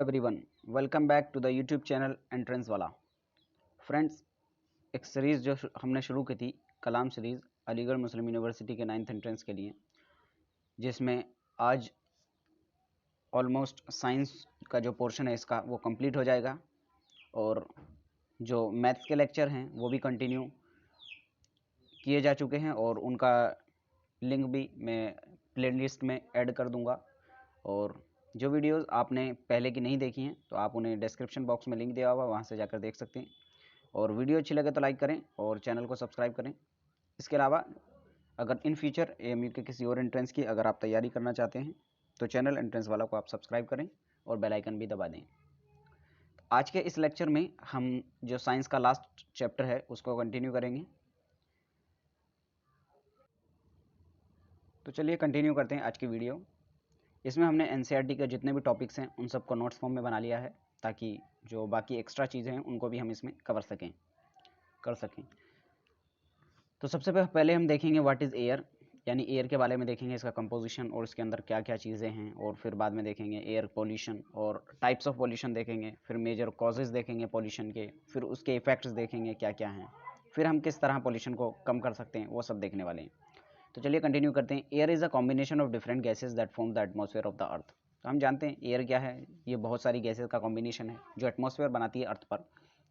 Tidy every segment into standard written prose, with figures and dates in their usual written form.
Everyone, welcome back to the YouTube channel entrance वाला। Friends, एक series जो हमने शुरू की थी, Kalam series Aligarh Muslim University के 9th एंट्रेंस के लिए, जिसमें आज ऑलमोस्ट साइंस का जो पोर्शन है इसका वो कंप्लीट हो जाएगा और जो मैथ्स के लेक्चर हैं वो भी कंटिन्यू किए जा चुके हैं और उनका लिंक भी मैं प्लेलिस्ट में ऐड कर दूंगा। और जो वीडियोस आपने पहले की नहीं देखी हैं तो आप उन्हें डिस्क्रिप्शन बॉक्स में लिंक दिया हुआ, वहाँ से जाकर देख सकते हैं। और वीडियो अच्छी लगे तो लाइक करें और चैनल को सब्सक्राइब करें। इसके अलावा अगर इन फ्यूचर एएमयू के किसी और एंट्रेंस की अगर आप तैयारी करना चाहते हैं तो चैनल एंट्रेंस वाला को आप सब्सक्राइब करें और बेल आइकन भी दबा दें। आज के इस लेक्चर में हम जो साइंस का लास्ट चैप्टर है उसको कंटिन्यू करेंगे। तो चलिए कंटिन्यू करते हैं आज की वीडियो। इसमें हमने एनसीईआरटी के जितने भी टॉपिक्स हैं उन सबको नोट्स फॉर्म में बना लिया है ताकि जो बाकी एक्स्ट्रा चीज़ें हैं उनको भी हम इसमें कर सकें। तो सबसे पहले हम देखेंगे व्हाट इज़ एयर, यानी एयर के बारे में देखेंगे, इसका कंपोजिशन और इसके अंदर क्या क्या चीज़ें हैं। और फिर बाद में देखेंगे एयर पोल्यूशन और टाइप्स ऑफ पोल्यूशन देखेंगे, फिर मेजर कॉजेज़ देखेंगे पोल्यूशन के, फिर उसके इफ़ेक्ट्स देखेंगे क्या क्या हैं, फिर हम किस तरह पोल्यूशन को कम कर सकते हैं, वो सब देखने वाले हैं। तो चलिए कंटिन्यू करते हैं। Air is a combination of different gases that form the atmosphere of the अर्थ। तो हम जानते हैं एयर क्या है, ये बहुत सारी गैसेज का कॉम्बिनेशन है जो एटमॉस्फेयर बनाती है अर्थ पर।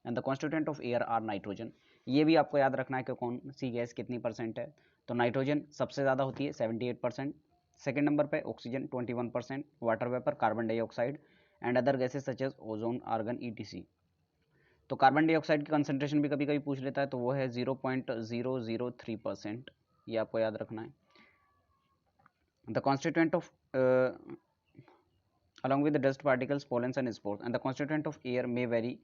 And the constituent of air are nitrogen. ये भी आपको याद रखना है कि कौन सी गैस कितनी परसेंट है। तो नाइट्रोजन सबसे ज़्यादा होती है 78%, सेकेंड नंबर पे oxygen 21%, water vapour, carbon dioxide and other gases such as ozone, argon, ETC. तो कार्बन डाइऑक्साइड की कंसंट्रेशन भी कभी कभी पूछ लेता है, तो वो है 0.003%, ये आपको याद रखना है। The constituent of along with the dust particles, pollens and spores, and the constituent of air may vary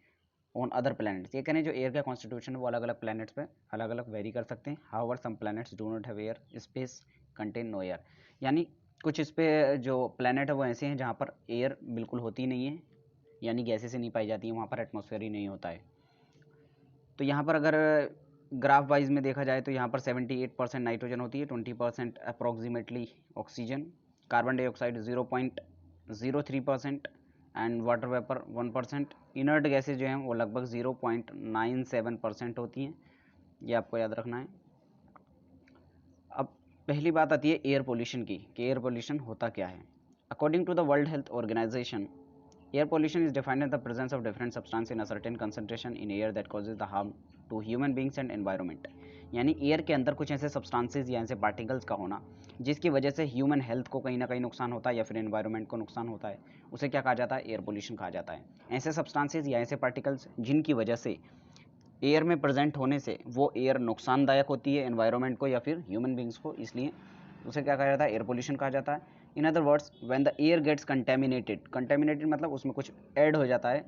on other planets। ये कहने जो एयर का कॉन्स्टिट्यूशन है वो अलग अलग प्लैनेट्स पे अलग अलग वेरी कर सकते हैं। However some planets do not have air, space contain no air. यानी कुछ इस पे जो प्लैनेट है वो ऐसे हैं जहाँ पर एयर बिल्कुल होती नहीं है, यानी गैसें नहीं पाई जाती हैं, वहाँ पर एटमॉस्फेयर ही नहीं होता है। तो यहाँ पर अगर ग्राफ वाइज में देखा जाए तो यहाँ पर 78% नाइट्रोजन होती है, 20% approximately oxygen, carbon dioxide 0.03% and water vapour 1%। Inert gases जो हैं वो लगभग 0.97% होती हैं, ये आपको याद रखना है। अब पहली बात आती है एयर पोल्यूशन की कि एयर पोल्यूशन होता क्या है। According to the world health organisation, air pollution is defined as the presence of different substance in a certain concentration in air that causes the harm to human beings and environment। यानी air के अंदर कुछ ऐसे substances या ऐसे particles का होना जिसकी वजह से ह्यूमन हेल्थ को कहीं ना कहीं नुकसान होता है या फिर एनवायरनमेंट को नुकसान होता है, उसे क्या कहा जाता है, एयर पोल्यूशन कहा जाता है। ऐसे सब्सटेंसेस या ऐसे पार्टिकल्स जिनकी वजह से एयर में प्रेजेंट होने से वो एयर नुकसानदायक होती है एनवायरनमेंट को या फिर ह्यूमन बींग्स को, इसलिए उसे क्या कहा जाता है, एयर पोल्यूशन कहा जाता है। In other words, when the air gets contaminated मतलब उसमें कुछ ऐड हो जाता है,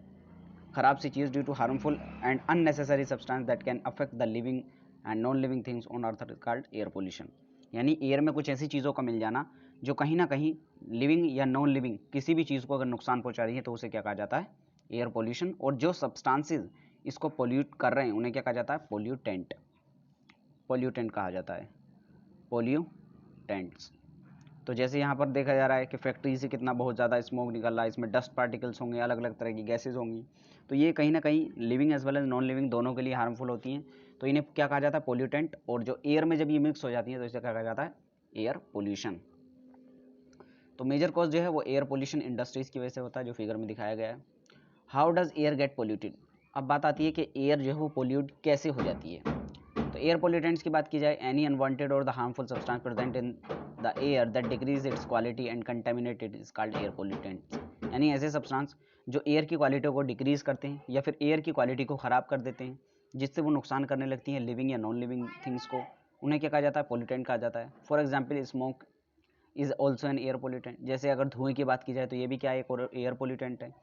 खराब सी चीज़, due to harmful and unnecessary substance that can affect the living and non living things on earth is called air pollution. यानी एयर में कुछ ऐसी चीज़ों का मिल जाना जो कहीं ना कहीं लिविंग या नॉन लिविंग किसी भी चीज़ को अगर नुकसान पहुंचा रही है तो उसे क्या कहा जाता है, एयर पोल्यूशन। और जो सब्सटेंसेज इसको पोल्यूट कर रहे हैं उन्हें क्या कहा जाता है, पोल्यूटेंट कहा जाता है, पोल्यूटेंट्स। तो जैसे यहाँ पर देखा जा रहा है कि फैक्ट्री से कितना बहुत ज़्यादा स्मोक निकल रहा है, इसमें डस्ट पार्टिकल्स होंगे, अलग अलग तरह की गैसेज होंगी, तो ये कहीं ना कहीं living as well as non living दोनों के लिए हार्मफुल होती हैं, तो इन्हें क्या कहा जाता है, पोल्यूटेंट। और जो एयर में जब ये मिक्स हो जाती है तो इसे क्या कहा जाता है, एयर पोल्यूशन। तो मेजर कॉज जो है वो एयर पोल्यूशन इंडस्ट्रीज़ की वजह से होता है, जो फिगर में दिखाया गया है। How does air get polluted. अब बात आती है कि एयर जो है वो पोल्यूट कैसे हो जाती है। तो एयर पोल्यूटेंट्स की बात की जाए, एनी अनवांटेड और the harmful substance present in the air that decrease its quality and contaminated is called air pollutants. यानी ऐसे सब्सटेंस जो एयर की क्वालिटी को डिक्रीज करते हैं या फिर एयर की क्वालिटी को ख़राब कर देते हैं, जिससे वो नुकसान करने लगती हैं लिविंग या नॉन लिविंग थिंग्स को, उन्हें क्या कहा जाता है, पोल्यूटेंट कहा जाता है। For example, smoke is also an air pollutant. जैसे अगर धुएं की बात की जाए तो ये भी क्या है, एक एयर पोल्यूटेंट है।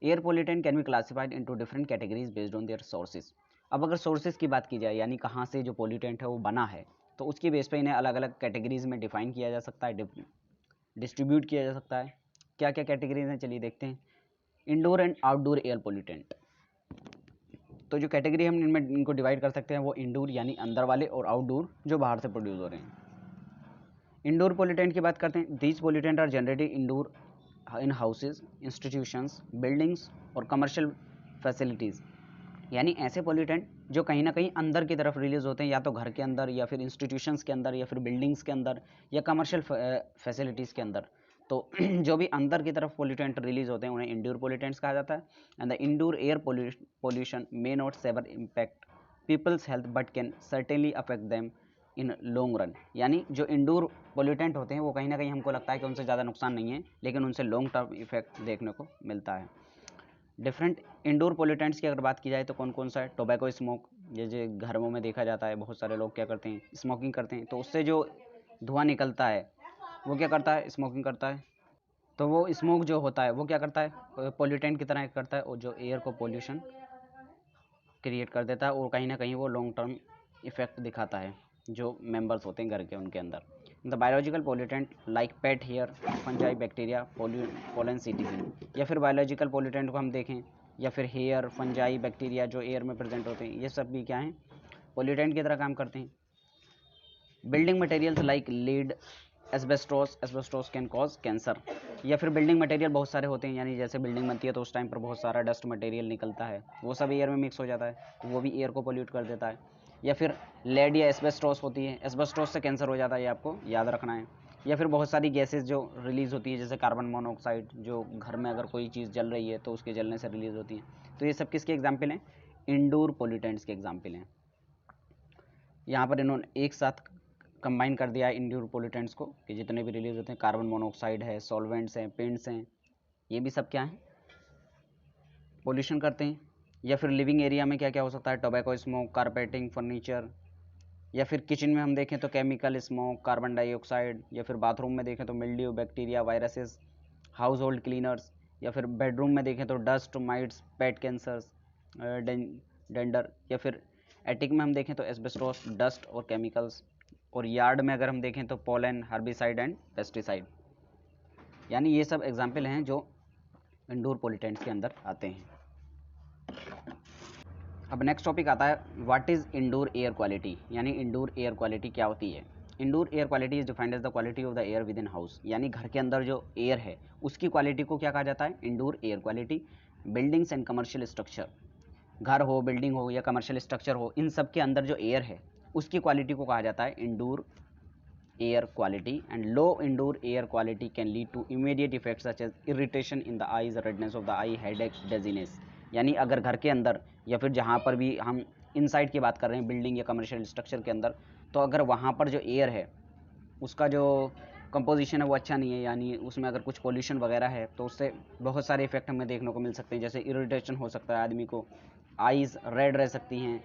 Air pollutant can be classified into different categories based on their sources. अब अगर सोर्सेज की बात की जाए, यानी कहाँ से जो पोल्यूटेंट है वो बना है, तो उसकी बेस पे इन्हें अलग अलग कैटेगरीज में डिफाइन किया जा सकता है, डिस्ट्रीब्यूट किया जा सकता है। क्या क्या कैटेगरीज हैं, चलिए देखते हैं। Indoor and outdoor air pollutant. तो जो कैटेगरी हम इनमें इनको डिवाइड कर सकते हैं वो इंडोर यानी अंदर वाले, और आउटडोर जो बाहर से प्रोड्यूस हो रहे हैं। इंडोर पोल्यूटेंट की बात करते हैं। These pollutant are generated indoor in houses, institutions, buildings और कमर्शियल फैसिलिटीज़। यानी ऐसे पोल्यूटेंट जो कहीं ना कहीं अंदर की तरफ रिलीज होते हैं, या तो घर के अंदर या फिर इंस्टीट्यूशंस के अंदर या फिर बिल्डिंग्स के अंदर या कमर्शियल फैसिलिटीज़ के अंदर। तो जो भी अंदर की तरफ पोल्यूटेंट रिलीज होते हैं उन्हें इंडोर पोल्यूटेंट्स कहा जाता है। And the indoor air pollution may not severe impact people's health but can certainly affect them in long run. यानी जो इंडोर पोल्यूटेंट होते हैं वो कहीं ना कहीं हमको लगता है कि उनसे ज़्यादा नुकसान नहीं है, लेकिन उनसे लॉन्ग टर्म इफेक्ट देखने को मिलता है। डिफरेंट इंडोर पोल्यूटेंट्स की अगर बात की जाए तो कौन कौन सा है? टोबैको स्मोक, जैसे घरों में देखा जाता है, बहुत सारे लोग क्या करते हैं, स्मोकिंग करते हैं, तो उससे जो धुआं निकलता है वो क्या करता है, स्मोकिंग करता है, तो वो स्मोक जो होता है वो क्या करता है, पोल्यूटेंट की तरह करता है और जो एयर को पोल्यूशन क्रिएट कर देता है, और कहीं ना कहीं वो लॉन्ग टर्म इफेक्ट दिखाता है जो मेंबर्स होते हैं घर के उनके अंदर। The biological pollutant like pet hair, fungi, bacteria, pollen citizen. या फिर बायोलॉजिकल पोल्यूटेंट को हम देखें, या फिर हेयर, फंजाई, बैक्टीरिया जो एयर में प्रेजेंट होते हैं, ये सब भी क्या हैं, पोल्यूटेंट की तरह काम करते हैं। Building materials like lead, asbestos can cause cancer. या फिर बिल्डिंग मटेरियल बहुत सारे होते हैं, यानी जैसे बिल्डिंग बनती है तो उस टाइम पर बहुत सारा डस्ट मटेरियल निकलता है, वो सब एयर में मिक्स हो जाता है, तो वो भी एयर को पोल्यूट कर देता है। या फिर लेड या एस्बेस्टोस होती है, एस्बेस्टोस से कैंसर हो जाता है, ये आपको याद रखना है। या फिर बहुत सारी गैसेज जो रिलीज़ होती है, जैसे कार्बन मोनोऑक्साइड, जो घर में अगर कोई चीज़ जल रही है तो उसके जलने से रिलीज़ होती है। तो ये सब किसके एग्जाम्पल हैं? इंडोर पोल्यूटेंट्स के एग्जाम्पल हैं। यहाँ पर इन्होंने एक साथ कंबाइन कर दिया है इंडोर पोल्यूटेंट्स को, कि जितने भी रिलीज होते हैं, कार्बन मोनोऑक्साइड है, सॉल्वेंट्स हैं, पेंट्स हैं, ये भी सब क्या हैं, पोल्यूशन करते हैं। या फिर लिविंग एरिया में क्या क्या हो सकता है, टोबैको स्मोक, कारपेटिंग, फर्नीचर। या फिर किचन में हम देखें तो केमिकल स्मोक, कार्बन डाइऑक्साइड। या फिर बाथरूम में देखें तो mildew, bacteria, viruses, house hold cleaners. या फिर बेडरूम में देखें तो डस्ट माइट्स, पेट कैंसर्स, डेंडर। या फिर एटिक में हम देखें तो एस्बेस्टोस, डस्ट और केमिकल्स। और यार्ड में अगर हम देखें तो पोलन, हर्बिसाइड एंड पेस्टिसाइड। यानी ये सब एग्जाम्पल हैं जो इंडोर पोल्यूटेंट्स के अंदर आते हैं। अब नेक्स्ट टॉपिक आता है, what is indoor air quality. यानी इंडोर एयर क्वालिटी क्या होती है? Indoor air quality is defined as the quality of the air within house. यानी घर के अंदर जो एयर है उसकी क्वालिटी को क्या कहा जाता है? Indoor air quality. Buildings and commercial structure, घर हो, बिल्डिंग हो या कमर्शियल स्ट्रक्चर हो, इन सब के अंदर जो एयर है उसकी क्वालिटी को कहा जाता है indoor air quality. And low indoor air quality can lead to immediate effects such as irritation in the eyes, redness of the eye, headache, dizziness. यानी अगर घर के अंदर या फिर जहाँ पर भी हम इनसाइड की बात कर रहे हैं, बिल्डिंग या कमर्शियल स्ट्रक्चर के अंदर, तो अगर वहाँ पर जो एयर है उसका जो कंपोजिशन है वो अच्छा नहीं है, यानी उसमें अगर कुछ पोल्यूशन वगैरह है, तो उससे बहुत सारे इफेक्ट हमें देखने को मिल सकते हैं। जैसे इरिटेशन हो सकता है आदमी को, आईज रेड रह सकती हैं,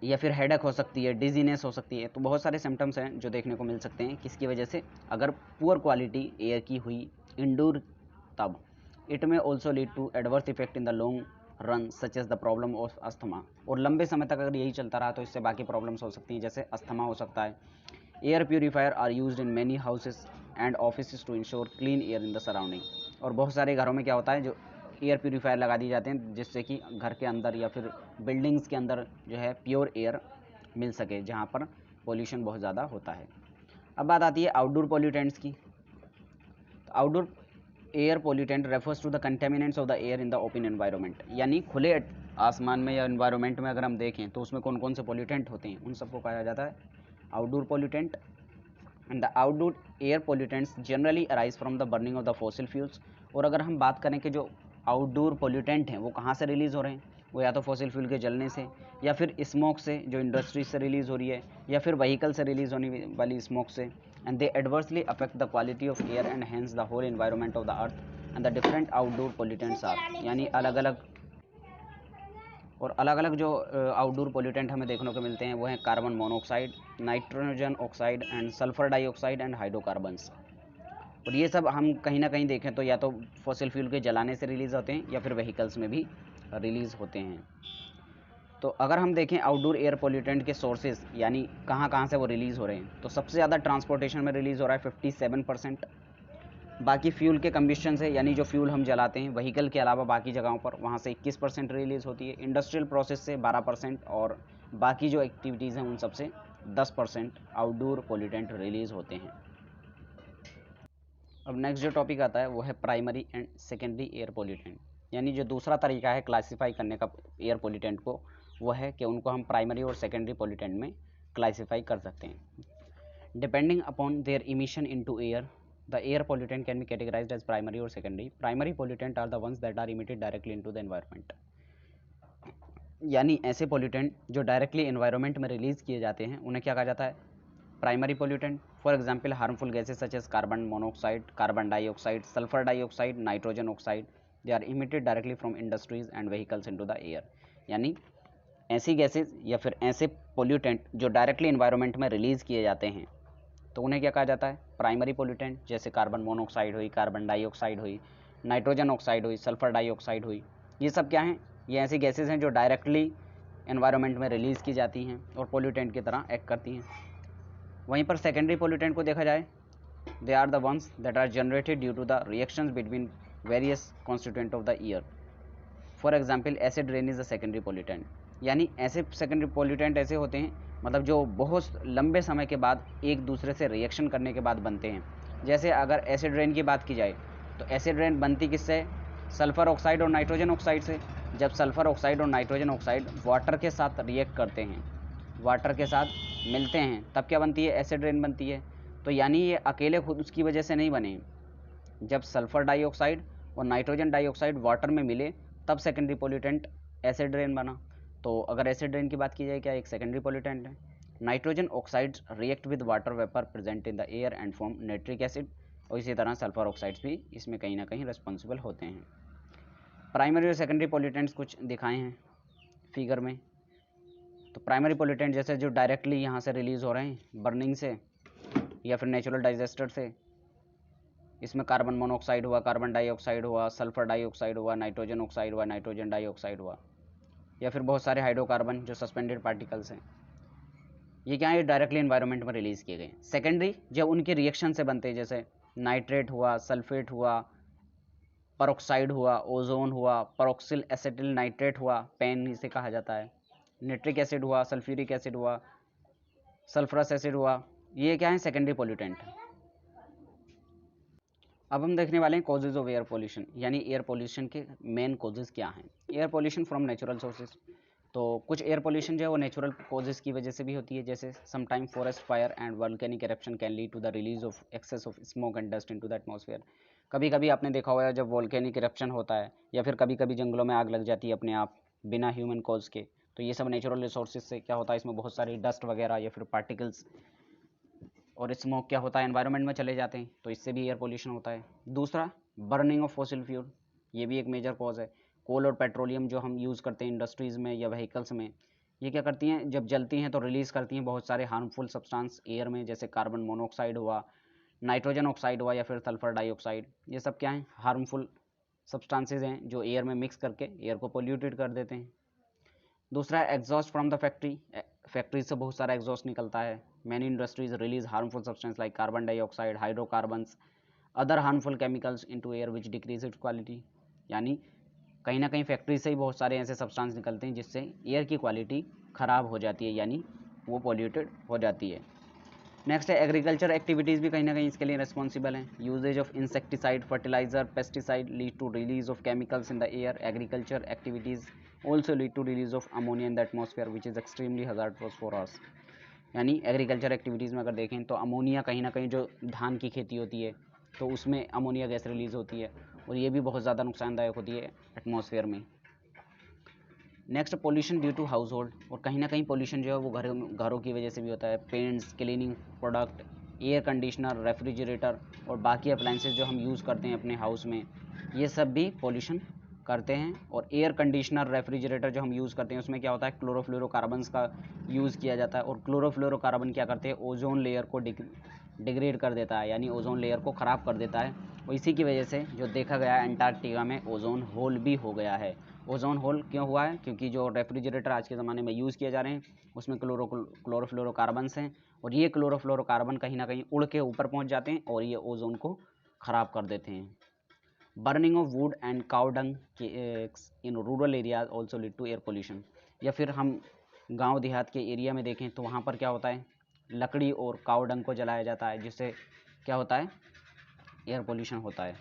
या फिर हेडेक हो सकती है, डिजीनेस हो सकती है। तो बहुत सारे सिम्टम्स हैं जो देखने को मिल सकते हैं, किसकी वजह से? अगर पुअर क्वालिटी एयर की हुई इंडोर, तब it may also lead to adverse effect in the long run such as the problem of asthma. और लंबे समय तक अगर यही चलता रहा तो इससे बाकी प्रॉब्लम्स हो सकती हैं, जैसे अस्थमा हो सकता है। Air purifier are used in many houses and office to ensure clean air in the surrounding. और बहुत सारे घरों में क्या होता है, जो एयर प्यूरीफायर लगा दिए जाते हैं जिससे कि घर के अंदर या फिर बिल्डिंग्स के अंदर जो है प्योर एयर मिल सके, जहाँ पर पोल्यूशन बहुत ज़्यादा होता है। अब बात आती है आउटडोर पोल्यूटेंट्स की। तो outdoor air pollutant refers to the contaminants of the air in the open environment. यानी खुले आसमान में या एनवायरनमेंट में अगर हम देखें तो उसमें कौन कौन से पोल्यूटेंट होते हैं, उन सबको कहा जाता है outdoor pollutant. And the outdoor air pollutants generally arise from the burning of the fossil fuels. और अगर हम बात करें कि जो आउटडोर पोल्यूटेंट हैं वो कहाँ से रिलीज़ हो रहे हैं, वो या तो फॉसिल फ्यूल के जलने से, या फिर स्मोक से जो इंडस्ट्री से रिलीज़ हो रही है, या फिर व्हीकल से रिलीज़ होने वाली स्मोक से। And they adversely affect the quality of air and hence the whole environment of the earth. And the different outdoor pollutants are, यानी अलग अलग जो आउटडोर पोल्यूटेंट हमें देखने को मिलते हैं वो हैं carbon monoxide, nitrogen oxide and sulphur dioxide and hydrocarbons. और ये सब हम कहीं ना कहीं देखें तो या तो फॉसिल फ्यूल के जलाने से रिलीज़ होते हैं या फिर व्हीकल्स में भी रिलीज़ होते हैं। तो अगर हम देखें आउटडोर एयर पोल्यूटेंट के सोर्सेज, यानी कहाँ कहाँ से वो रिलीज़ हो रहे हैं, तो सबसे ज़्यादा ट्रांसपोर्टेशन में रिलीज़ हो रहा है 57%। बाकी फ्यूल के कम्बिशन से, यानी जो फ्यूल हम जलाते हैं व्हीकल के अलावा बाकी जगहों पर, वहाँ से 21% रिलीज़ होती है। इंडस्ट्रियल प्रोसेस से 12%, और बाकी जो एक्टिविटीज़ हैं उन सब से 10% आउटडोर पोल्यूटेंट रिलीज़ होते हैं। अब नेक्स्ट जो टॉपिक आता है वो है primary and secondary air pollutant, यानी जो दूसरा तरीका है क्लासीफाई करने का एयर पोल्यूटेंट को, वो है कि उनको हम प्राइमरी और सेकेंडरी पोल्यूटेंट में क्लासीफाई कर सकते हैं। Depending upon their emission into air, the air pollutant can be categorized as primary और secondary. Primary pollutant are the ones that are emitted directly into the environment, यानी ऐसे pollutant जो directly environment में release किए जाते हैं उन्हें क्या कहा जाता है, primary pollutant. For example harmful gases such as carbon monoxide, carbon dioxide, sulphur dioxide, nitrogen oxide, they are emitted directly from industries and vehicles into the air. यानी ऐसी गैसेज या फिर ऐसे पोल्यूटेंट जो डायरेक्टली एनवायरनमेंट में release किए जाते हैं तो उन्हें क्या कहा जाता है, प्राइमरी पोल्यूटेंट। जैसे कार्बन मोनोऑक्साइड हुई, कार्बन डाइऑक्साइड हुई, नाइट्रोजन ऑक्साइड हुई, सल्फर डाइऑक्साइड हुई, ये सब क्या हैं, ये ऐसी गैसेज हैं जो डायरेक्टली एनवायरनमेंट में रिलीज़ की जाती हैं और पोल्यूटेंट की तरह एक्ट करती हैं। वहीं पर सेकेंडरी पोल्यूटेंट को देखा जाए, they are the ones that are generated due to the reactions between various constituent of the air. For example acid rain is a secondary pollutant, यानी ऐसे सेकेंडरी पोल्यूटेंट ऐसे होते हैं मतलब जो बहुत लंबे समय के बाद एक दूसरे से रिएक्शन करने के बाद बनते हैं। जैसे अगर एसिड रेन की बात की जाए तो एसिड रेन बनती किससे, सल्फर ऑक्साइड और नाइट्रोजन ऑक्साइड से। जब सल्फर ऑक्साइड और नाइट्रोजन ऑक्साइड वाटर के साथ रिएक्ट करते हैं, वाटर के साथ मिलते हैं, तब क्या बनती है, एसिड रेन बनती है। तो यानी ये अकेले खुद उसकी वजह से नहीं बने, जब सल्फर डाइऑक्साइड और नाइट्रोजन डाइऑक्साइड वाटर में मिले तब सेकेंडरी पोल्यूटेंट एसिड रेन बना। तो अगर एसिड रेन की बात की जाए क्या एक सेकेंडरी पोल्यूटेंट है। Nitrogen oxides react with water vapour present in the air and form nitric acid, और इसी तरह सल्फर ऑक्साइड्स भी इसमें कहीं ना कहीं रिस्पॉन्सिबल होते हैं। प्राइमरी और सेकेंडरी पोल्यूटेंट्स कुछ दिखाए हैं फिगर में। तो प्राइमरी पोल्यूटेंट जैसे जो डायरेक्टली यहाँ से रिलीज़ हो रहे हैं बर्निंग से या फिर नेचुरल डाइजेस्टर से, इसमें कार्बन मोनोऑक्साइड हुआ, कार्बन डाइऑक्साइड हुआ, सल्फर डाइऑक्साइड हुआ, नाइट्रोजन ऑक्साइड हुआ, नाइट्रोजन डाइऑक्साइड हुआ, या फिर बहुत सारे हाइड्रोकार्बन जो सस्पेंडेड पार्टिकल्स हैं, ये क्या है, डायरेक्टली एनवायरनमेंट में रिलीज़ किए गए। सेकेंडरी जब उनके रिएक्शन से बनते हैं, जैसे नाइट्रेट हुआ, सल्फेट हुआ, परऑक्साइड हुआ, ओजोन हुआ, परऑक्सिल एसिटिल नाइट्रेट हुआ, पेन इसे कहा जाता है, नाइट्रिक एसिड हुआ, सल्फ्यूरिक एसिड हुआ, सल्फरस एसिड हुआ, ये क्या है, सेकेंडरी पोल्यूटेंट। अब हम देखने वाले हैं कॉजेज ऑफ एयर पोल्यूशन, यानी एयर पोल्यूशन के मेन कॉजेज क्या हैं। Air pollution from natural sources, तो कुछ एयर पोल्यूशन जो है वो नेचुरल कॉजेज की वजह से भी होती है। जैसे sometime forest fire and volcanic eruption can lead to the release of excess of smoke and dust into the atmosphere. कभी कभी आपने देखा होगा जब वोल्केनिक इरप्शन होता है या फिर कभी कभी जंगलों में आग लग जाती है अपने आप बिना ह्यूमन कॉज के, तो ये सब नेचुरल रिसोर्सेज से क्या होता है, इसमें बहुत सारी डस्ट वगैरह या फिर पार्टिकल्स और स्मोक क्या होता है एनवायरनमेंट में चले जाते हैं, तो इससे भी एयर पोल्यूशन होता है। दूसरा, बर्निंग ऑफ फॉसिल फ्यूल, ये भी एक मेजर कॉज है। कोल और पेट्रोलियम जो हम यूज़ करते हैं इंडस्ट्रीज़ में या व्हीकल्स में, ये क्या करती हैं, जब जलती हैं तो रिलीज़ करती हैं बहुत सारे हार्मफुल सब्सटेंस एयर में, जैसे कार्बन मोनोऑक्साइड हुआ, नाइट्रोजन ऑक्साइड हुआ, या फिर सल्फर डाइऑक्साइड। ये सब क्या हैं, हार्मफुल सब्सटेंसेज हैं जो एयर में मिक्स करके एयर को पोल्यूटेड कर देते हैं। दूसरा, exhaust from the factory, factory से बहुत सारा एग्जॉस्ट निकलता है। Many industries release harmful substance like carbon dioxide, hydrocarbons, other harmful chemicals into air विच डिक्रीज इट्स क्वालिटी। यानी कहीं ना कहीं फैक्ट्री से ही बहुत सारे ऐसे सब्सटेंस निकलते हैं जिससे एयर की क्वालिटी ख़राब हो जाती है, यानी वो पोल्यूटेड हो जाती है। नेक्स्ट है एग्रीकल्चर एक्टिविटीज़ भी कहीं ना कहीं इसके लिए रिस्पॉन्सिबल हैं। Usages of insecticide, fertiliser, pesticide lead to release of chemicals in the air. Agriculture activities also lead to release of ammonia in the atmosphere which is extremely hazardous for us। यानी agriculture activities में अगर देखें तो ammonia कहीं ना कहीं जो धान की खेती होती है तो उसमें अमोनिया गैस रिलीज़ होती है और ये भी बहुत ज़्यादा नुकसानदायक होती है एटमॉस्फेयर में। Next, pollution due to household, और कहीं ना कहीं पोल्यूशन जो है वो घरों की वजह से भी होता है। Paints, cleaning product, air conditioner, refrigerator और बाकी अप्लाइंसेज जो हम यूज़ करते हैं अपने हाउस में, ये सब भी पोल्यूशन करते हैं। और एयर कंडीशनर, रेफ्रिजरेटर जो हम यूज़ करते हैं उसमें क्या होता है, क्लोरोफ्लोरोकार्बन्स का यूज़ किया जाता है, और क्लोरोफ्लोरोकार्बन क्या करते हैं, ओजोन लेयर को डिग्रेड कर देता है, यानी ओजोन लेयर को ख़राब कर देता है। और इसी की वजह से जो देखा गया है एंटार्कटिका में ओजोन होल भी हो गया है। ओजोन होल क्यों हुआ है, क्योंकि जो रेफ्रिजरेटर आज के ज़माने में यूज़ किए जा रहे हैं उसमें क्लोरोफ्लोरोकार्बन्स हैं, और ये क्लोरोफ्लोरोकार्बन कहीं ना कहीं उड़ के ऊपर पहुंच जाते हैं और ये ओजोन को ख़राब कर देते हैं। Burning of wood and cow dung in rural areas also lead to air pollution. या फिर हम गांव देहात के एरिया में देखें तो वहाँ पर क्या होता है, लकड़ी और काउ डंग को जलाया जाता है, जिससे क्या होता है, एयर पोल्यूशन होता है।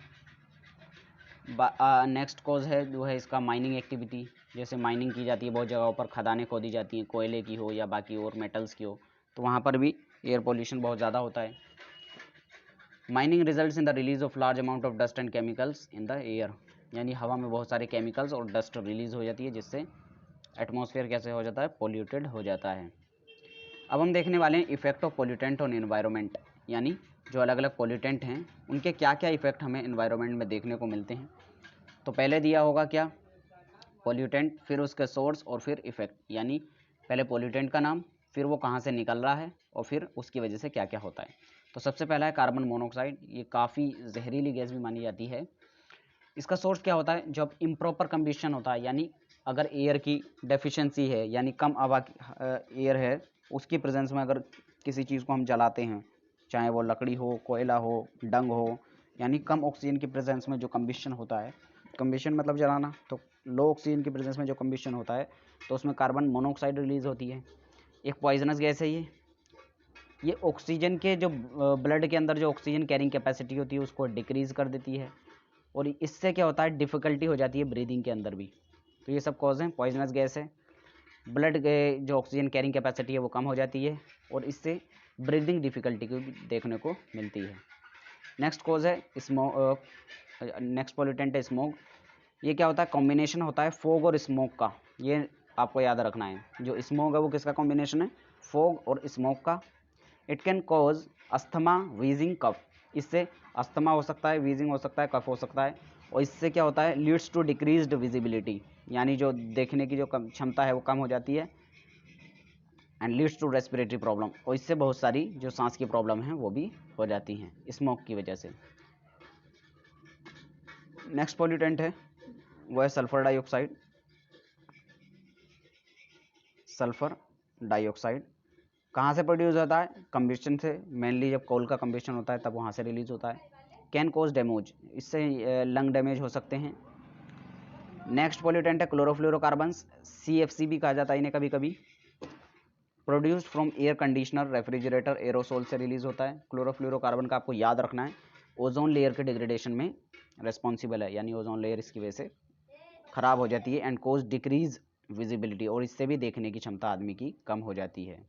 नेक्स्ट कॉज है जो है इसका माइनिंग एक्टिविटी, जैसे माइनिंग की जाती है बहुत जगहों पर, खदानें खोदी जाती हैं, कोयले की हो या बाकी और मेटल्स की हो, तो वहाँ पर भी एयर पोल्यूशन बहुत ज़्यादा होता है। Mining results in the release of large amount of dust and chemicals in the air, यानी हवा में बहुत सारे केमिकल्स और डस्ट रिलीज हो जाती है, जिससे एटमॉस्फेयर कैसे हो जाता है, पोल्यूटेड हो जाता है। अब हम देखने वाले हैं effect of pollutant on environment, यानी जो अलग अलग पोल्यूटेंट हैं उनके क्या क्या इफेक्ट हमें एनवायरनमेंट में देखने को मिलते हैं। तो पहले दिया होगा क्या, पोल्यूटेंट, फिर उसके सोर्स और फिर इफेक्ट, यानी पहले पोल्यूटेंट का नाम, फिर वो कहाँ से निकल रहा है और फिर उसकी वजह से क्या क्या होता है। तो सबसे पहला है कार्बन मोनोऑक्साइड, ये काफ़ी जहरीली गैस भी मानी जाती है। इसका सोर्स क्या होता है, जब इम्प्रॉपर कंबीशन होता है, यानी अगर एयर की डेफिशिएंसी है, यानी कम हवा एयर है, उसकी प्रेजेंस में अगर किसी चीज़ को हम जलाते हैं, चाहे वो लकड़ी हो, कोयला हो, डंग हो, यानी कम ऑक्सीजन की प्रेजेंस में जो कंबीशन होता है, कंबीशन मतलब जलाना, तो लो ऑक्सीजन की प्रेजेंस में जो कंबीशन होता है तो उसमें कार्बन मोनोऑक्साइड रिलीज होती है। एक पॉइजनस गैस है ये ऑक्सीजन के जो ब्लड के अंदर जो ऑक्सीजन कैरिंग कैपेसिटी होती है उसको डिक्रीज़ कर देती है, और इससे क्या होता है, डिफ़िकल्टी हो जाती है ब्रीदिंग के अंदर भी। तो ये सब कॉज हैं, पॉइजनस गैस है, ब्लड के जो ऑक्सीजन कैरिंग कैपेसिटी है वो कम हो जाती है, और इससे ब्रीदिंग डिफ़िकल्टी भी देखने को मिलती है। नेक्स्ट कॉज है स्मोक, नेक्स्ट पोल्यूटेंट है स्मोक। ये क्या होता है, कॉम्बिनेशन होता है फोग और स्मोक का, ये आपको याद रखना है। जो स्मोक है वो किसका कॉम्बिनेशन है, फोग और स्मोक का। It can cause asthma, wheezing, cough, इससे अस्थमा हो सकता है, वीजिंग हो सकता है, कफ हो सकता है, और इससे क्या होता है, लीड्स टू डिक्रीज्ड विजिबिलिटी, यानी जो देखने की जो क्षमता है वो कम हो जाती है, and leads to respiratory problem, और इससे बहुत सारी जो सांस की प्रॉब्लम हैं वो भी हो जाती हैं स्मोक की वजह से। नेक्स्ट पॉल्यूटेंट है वो है सल्फर डाइऑक्साइड। सल्फर डाइऑक्साइड कहाँ से प्रोड्यूस होता है, कंबस्शन से, मेनली जब कोल का कंबस्शन होता है तब वहाँ से रिलीज होता है। कैन कॉज डैमेज, इससे लंग डैमेज हो सकते हैं। नेक्स्ट पॉल्यूटेंट है क्लोरोफ्लोरोकार्बन्स, CFC भी कहा जाता है इन्हें कभी कभी। Produced from air conditioner, refrigerator, aerosol से रिलीज होता है। क्लोरोफ्लोरोकार्बन का आपको याद रखना है, ओजोन लेयर के डिग्रेडेशन में रिस्पॉन्सिबल है, यानी ओजोन लेयर इसकी वजह से ख़राब हो जाती है, एंड कोज डिक्रीज विजिबिलिटी, और इससे भी देखने की क्षमता आदमी की कम हो जाती है।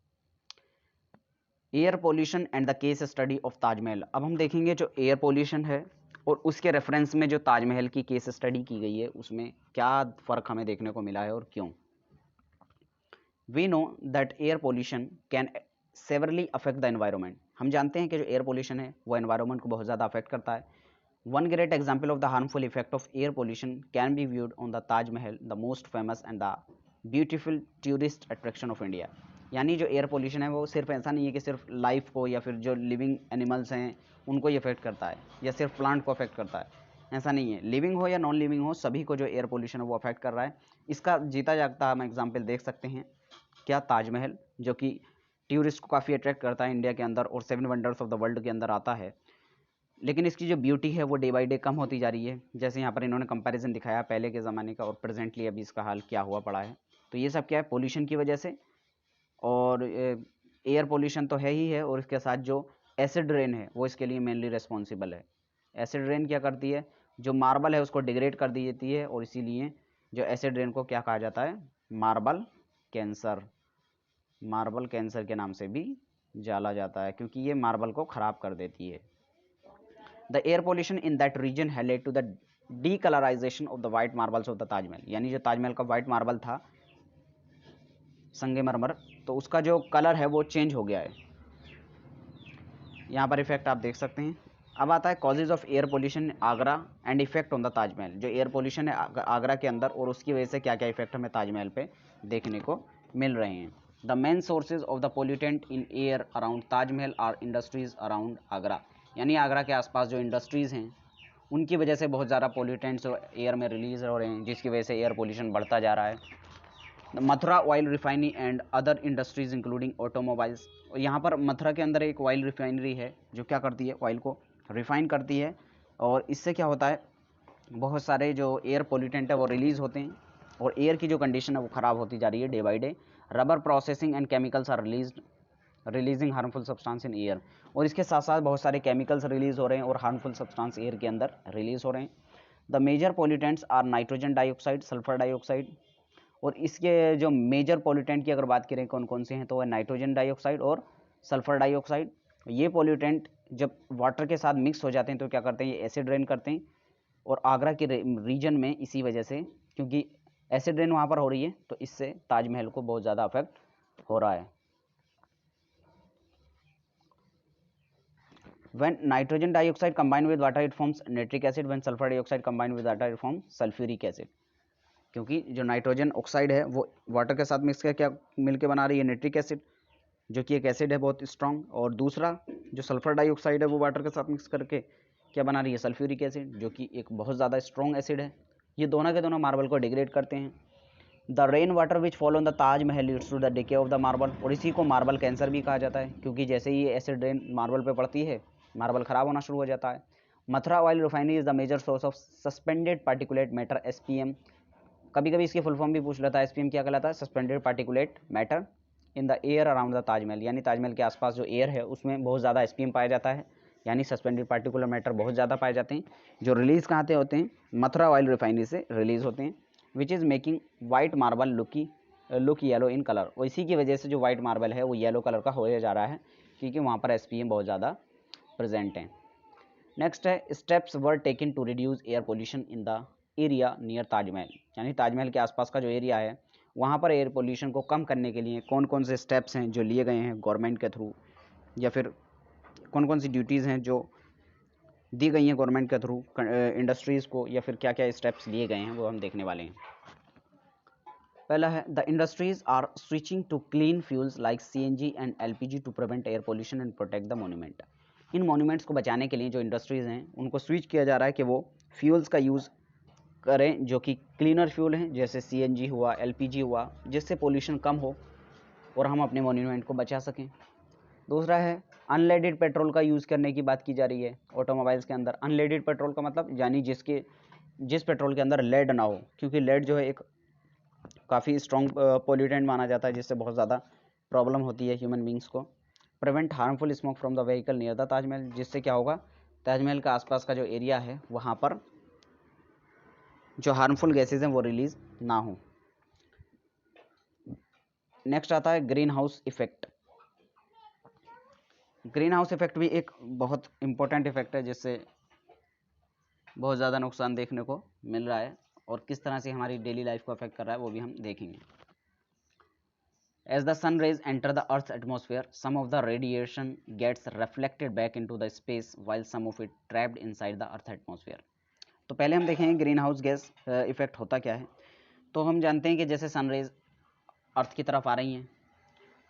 Air pollution and the case study of Taj Mahal. अब हम देखेंगे जो एयर पोल्यूशन है और उसके रेफरेंस में जो ताजमहल की केस स्टडी की गई है उसमें क्या फ़र्क हमें देखने को मिला है और क्यों। We know that air pollution can severely affect the environment. हम जानते हैं कि जो एयर पोल्यूशन है वो एनवायरनमेंट को बहुत ज़्यादा अफेक्ट करता है। One great example of the harmful effect of air pollution can be viewed on the Taj Mahal, the most famous and the beautiful tourist attraction of India. यानी जो एयर पोल्यूशन है वो सिर्फ ऐसा नहीं है कि सिर्फ लाइफ को या फिर जो लिविंग एनिमल्स हैं उनको ही अफेक्ट करता है, या सिर्फ प्लांट को अफेक्ट करता है, ऐसा नहीं है। लिविंग हो या नॉन लिविंग हो, सभी को जो एयर पोल्यूशन है वो अफेक्ट कर रहा है। इसका जीता जागता हम एग्जाम्पल देख सकते हैं, क्या, ताजमहल, जो कि टूरिस्ट को काफ़ी अट्रैक्ट करता है इंडिया के अंदर और 7 वंडर्स ऑफ द वर्ल्ड के अंदर आता है। लेकिन इसकी जो ब्यूटी है वो डे बाई डे कम होती जा रही है। जैसे यहाँ पर इन्होंने कंपैरिजन दिखाया पहले के ज़माने का और प्रेजेंटली अभी इसका हाल क्या हुआ पड़ा है। तो ये सब क्या है, पोल्यूशन की वजह से। और एयर पोल्यूशन तो है ही है, और इसके साथ जो एसिड रेन है वो इसके लिए मेनली रिस्पॉन्सिबल है। एसिड रेन क्या करती है, जो मार्बल है उसको डिग्रेड कर दी जाती है, और इसीलिए जो एसिड रेन को क्या कहा जाता है, मार्बल कैंसर, मार्बल कैंसर के नाम से भी जाना जाता है, क्योंकि ये मार्बल को ख़राब कर देती है। The air pollution in that region has led to the discoloration of the white marbles of the Taj Mahal. यानी जो ताजमहल का वाइट मार्बल था, संगमरमर, तो उसका जो कलर है वो चेंज हो गया है। यहाँ पर इफेक्ट आप देख सकते हैं। अब आता है causes of air pollution Agra and effect on the Taj Mahal. जो एयर पोल्यूशन है आगरा के अंदर और उसकी वजह से क्या क्या इफेक्ट हमें ताजमहल पे देखने को मिल रहे हैं। The main sources of the pollutant in air around Taj Mahal are industries around Agra. यानी आगरा के आसपास जो इंडस्ट्रीज़ हैं उनकी वजह से बहुत ज़्यादा पोल्यूटेंट्स एयर में रिलीज हो रहे हैं, जिसकी वजह से एयर पोल्यूशन बढ़ता जा रहा है। Mathura oil refinery and other industries including automobiles. और यहाँ पर मथुरा के अंदर एक ऑयल रिफाइनरी है जो क्या करती है, ऑयल को रिफाइन करती है, और इससे क्या होता है, बहुत सारे जो एयर पोल्यूटेंट है वो रिलीज़ होते हैं, और एयर की जो कंडीशन है वो ख़राब होती जा रही है day by day. Rubber processing and chemicals are released. Releasing harmful substance in air, और इसके साथ साथ बहुत सारे केमिकल्स रिलीज हो रहे हैं और हार्मफुल सब्सटेंस एयर के अंदर रिलीज हो रहे हैं। The major pollutants are nitrogen dioxide, sulphur dioxide, और इसके जो मेजर पॉल्यूटेंट की अगर बात करें कौन कौन से हैं तो वह नाइट्रोजन डाइऑक्साइड और सल्फर डाइऑक्साइड। ये पॉल्यूटेंट जब वाटर के साथ मिक्स हो जाते हैं तो क्या करते हैं, ये एसिड रेन करते हैं, और आगरा के रीजन में इसी वजह से, क्योंकि एसिड रेन वहाँ पर हो रही है, तो इससे ताजमहल को बहुत ज़्यादा अफेक्ट हो रहा है। When nitrogen dioxide combine with water it forms nitric acid, when sulfur dioxide combine with water it forms sulfuric acid। क्योंकि जो नाइट्रोजन ऑक्साइड है वो वाटर के साथ मिक्स करके क्या मिलके बना रही है, नाइट्रिक एसिड, जो कि एक एसिड है बहुत स्ट्रॉन्ग, और दूसरा जो सल्फर डाइऑक्साइड है वो वाटर के साथ मिक्स करके क्या बना रही है, सल्फ्यूरिक एसिड, जो कि एक बहुत ज़्यादा स्ट्रॉन्ग एसिड है। ये दोनों के दोनों मार्बल को डिग्रेड करते हैं। The rain water which follow on the Taj Mahal leads to the decay of the marble, और इसी को मार्बल कैंसर भी कहा जाता है, क्योंकि जैसे ही एसिड रेन मार्बल पे पड़ती है मार्बल ख़राब होना शुरू हो जाता है। Mathura oil refinery is the major source of suspended particulate matter, SPM। कभी कभी इसकी फुल फॉर्म भी पूछ लेता है, SPM क्या कहलाता है, suspended particulate matter in the air around the Taj Mahal, यानी ताजमहल के आसपास जो एयर है उसमें बहुत ज़्यादा SPM पाया जाता है, यानी सस्पेंडेड पार्टिकुलर मैटर बहुत ज़्यादा पाए जाते हैं, जो रिलीज़ कहाँ से होते हैं, मथुरा ऑयल रिफाइनरी से रिलीज़ होते हैं, which is making white marble look yellow in colour, और इसी की वजह से जो वाइट मार्बल है वो येलो कलर का हो जा रहा है, क्योंकि वहाँ पर SPM बहुत ज़्यादा प्रेजेंट हैं। नेक्स्ट है steps were taken to reduce air pollution in the area near Taj Mahal, यानी ताजमहल के आसपास का जो एरिया है वहाँ पर एयर पोल्यूशन को कम करने के लिए कौन कौन से स्टेप्स हैं जो लिए गए हैं गवर्नमेंट के थ्रू, या फिर कौन कौन सी ड्यूटीज़ हैं जो दी गई हैं गवर्नमेंट के थ्रू इंडस्ट्रीज़ को, या फिर क्या क्या स्टेप्स लिए गए हैं वो हम देखने वाले हैं। पहला है the industries are switching to clean fuels like CNG and LPG to prevent air pollution and protect the monument. इन मोन्यूमेंट्स को बचाने के लिए जो इंडस्ट्रीज़ हैं उनको स्विच किया जा रहा है कि वो फ्यूल्स का यूज़ करें जो कि क्लीनर फ्यूल हैं, जैसे CNG हुआ, LPG हुआ, जिससे पोल्यूशन कम हो और हम अपने मोन्यूमेंट को बचा सकें। दूसरा है अनलेडेड पेट्रोल का यूज़ करने की बात की जा रही है ऑटोमोबाइल्स के अंदर। अनलेडेड पेट्रोल का मतलब यानी जिस पेट्रोल के अंदर लेड ना हो, क्योंकि लेड जो है एक काफ़ी स्ट्रॉन्ग पोल्यूटेंट माना जाता है, जिससे बहुत ज़्यादा प्रॉब्लम होती है ह्यूमन बींग्स को। Prevent harmful smoke from the vehicle near the Taj Mahal, जिससे क्या होगा, ताजमहल का आसपास का जो एरिया है वहाँ पर जो हार्मफुल गैसेज हैं वो रिलीज़ ना हो। नेक्स्ट आता है green house effect. Green house effect भी एक बहुत इंपॉर्टेंट इफेक्ट है, जिससे बहुत ज़्यादा नुकसान देखने को मिल रहा है, और किस तरह से हमारी डेली लाइफ को अफेक्ट कर रहा है वो भी हम देखेंगे। As the sun rays enter the Earth's atmosphere, some of the radiation gets reflected back into the space while some of it trapped inside the Earth atmosphere। तो पहले हम देखेंगे ग्रीन हाउस गैस इफेक्ट होता क्या है। तो हम जानते हैं कि जैसे सन रेज अर्थ की तरफ आ रही हैं,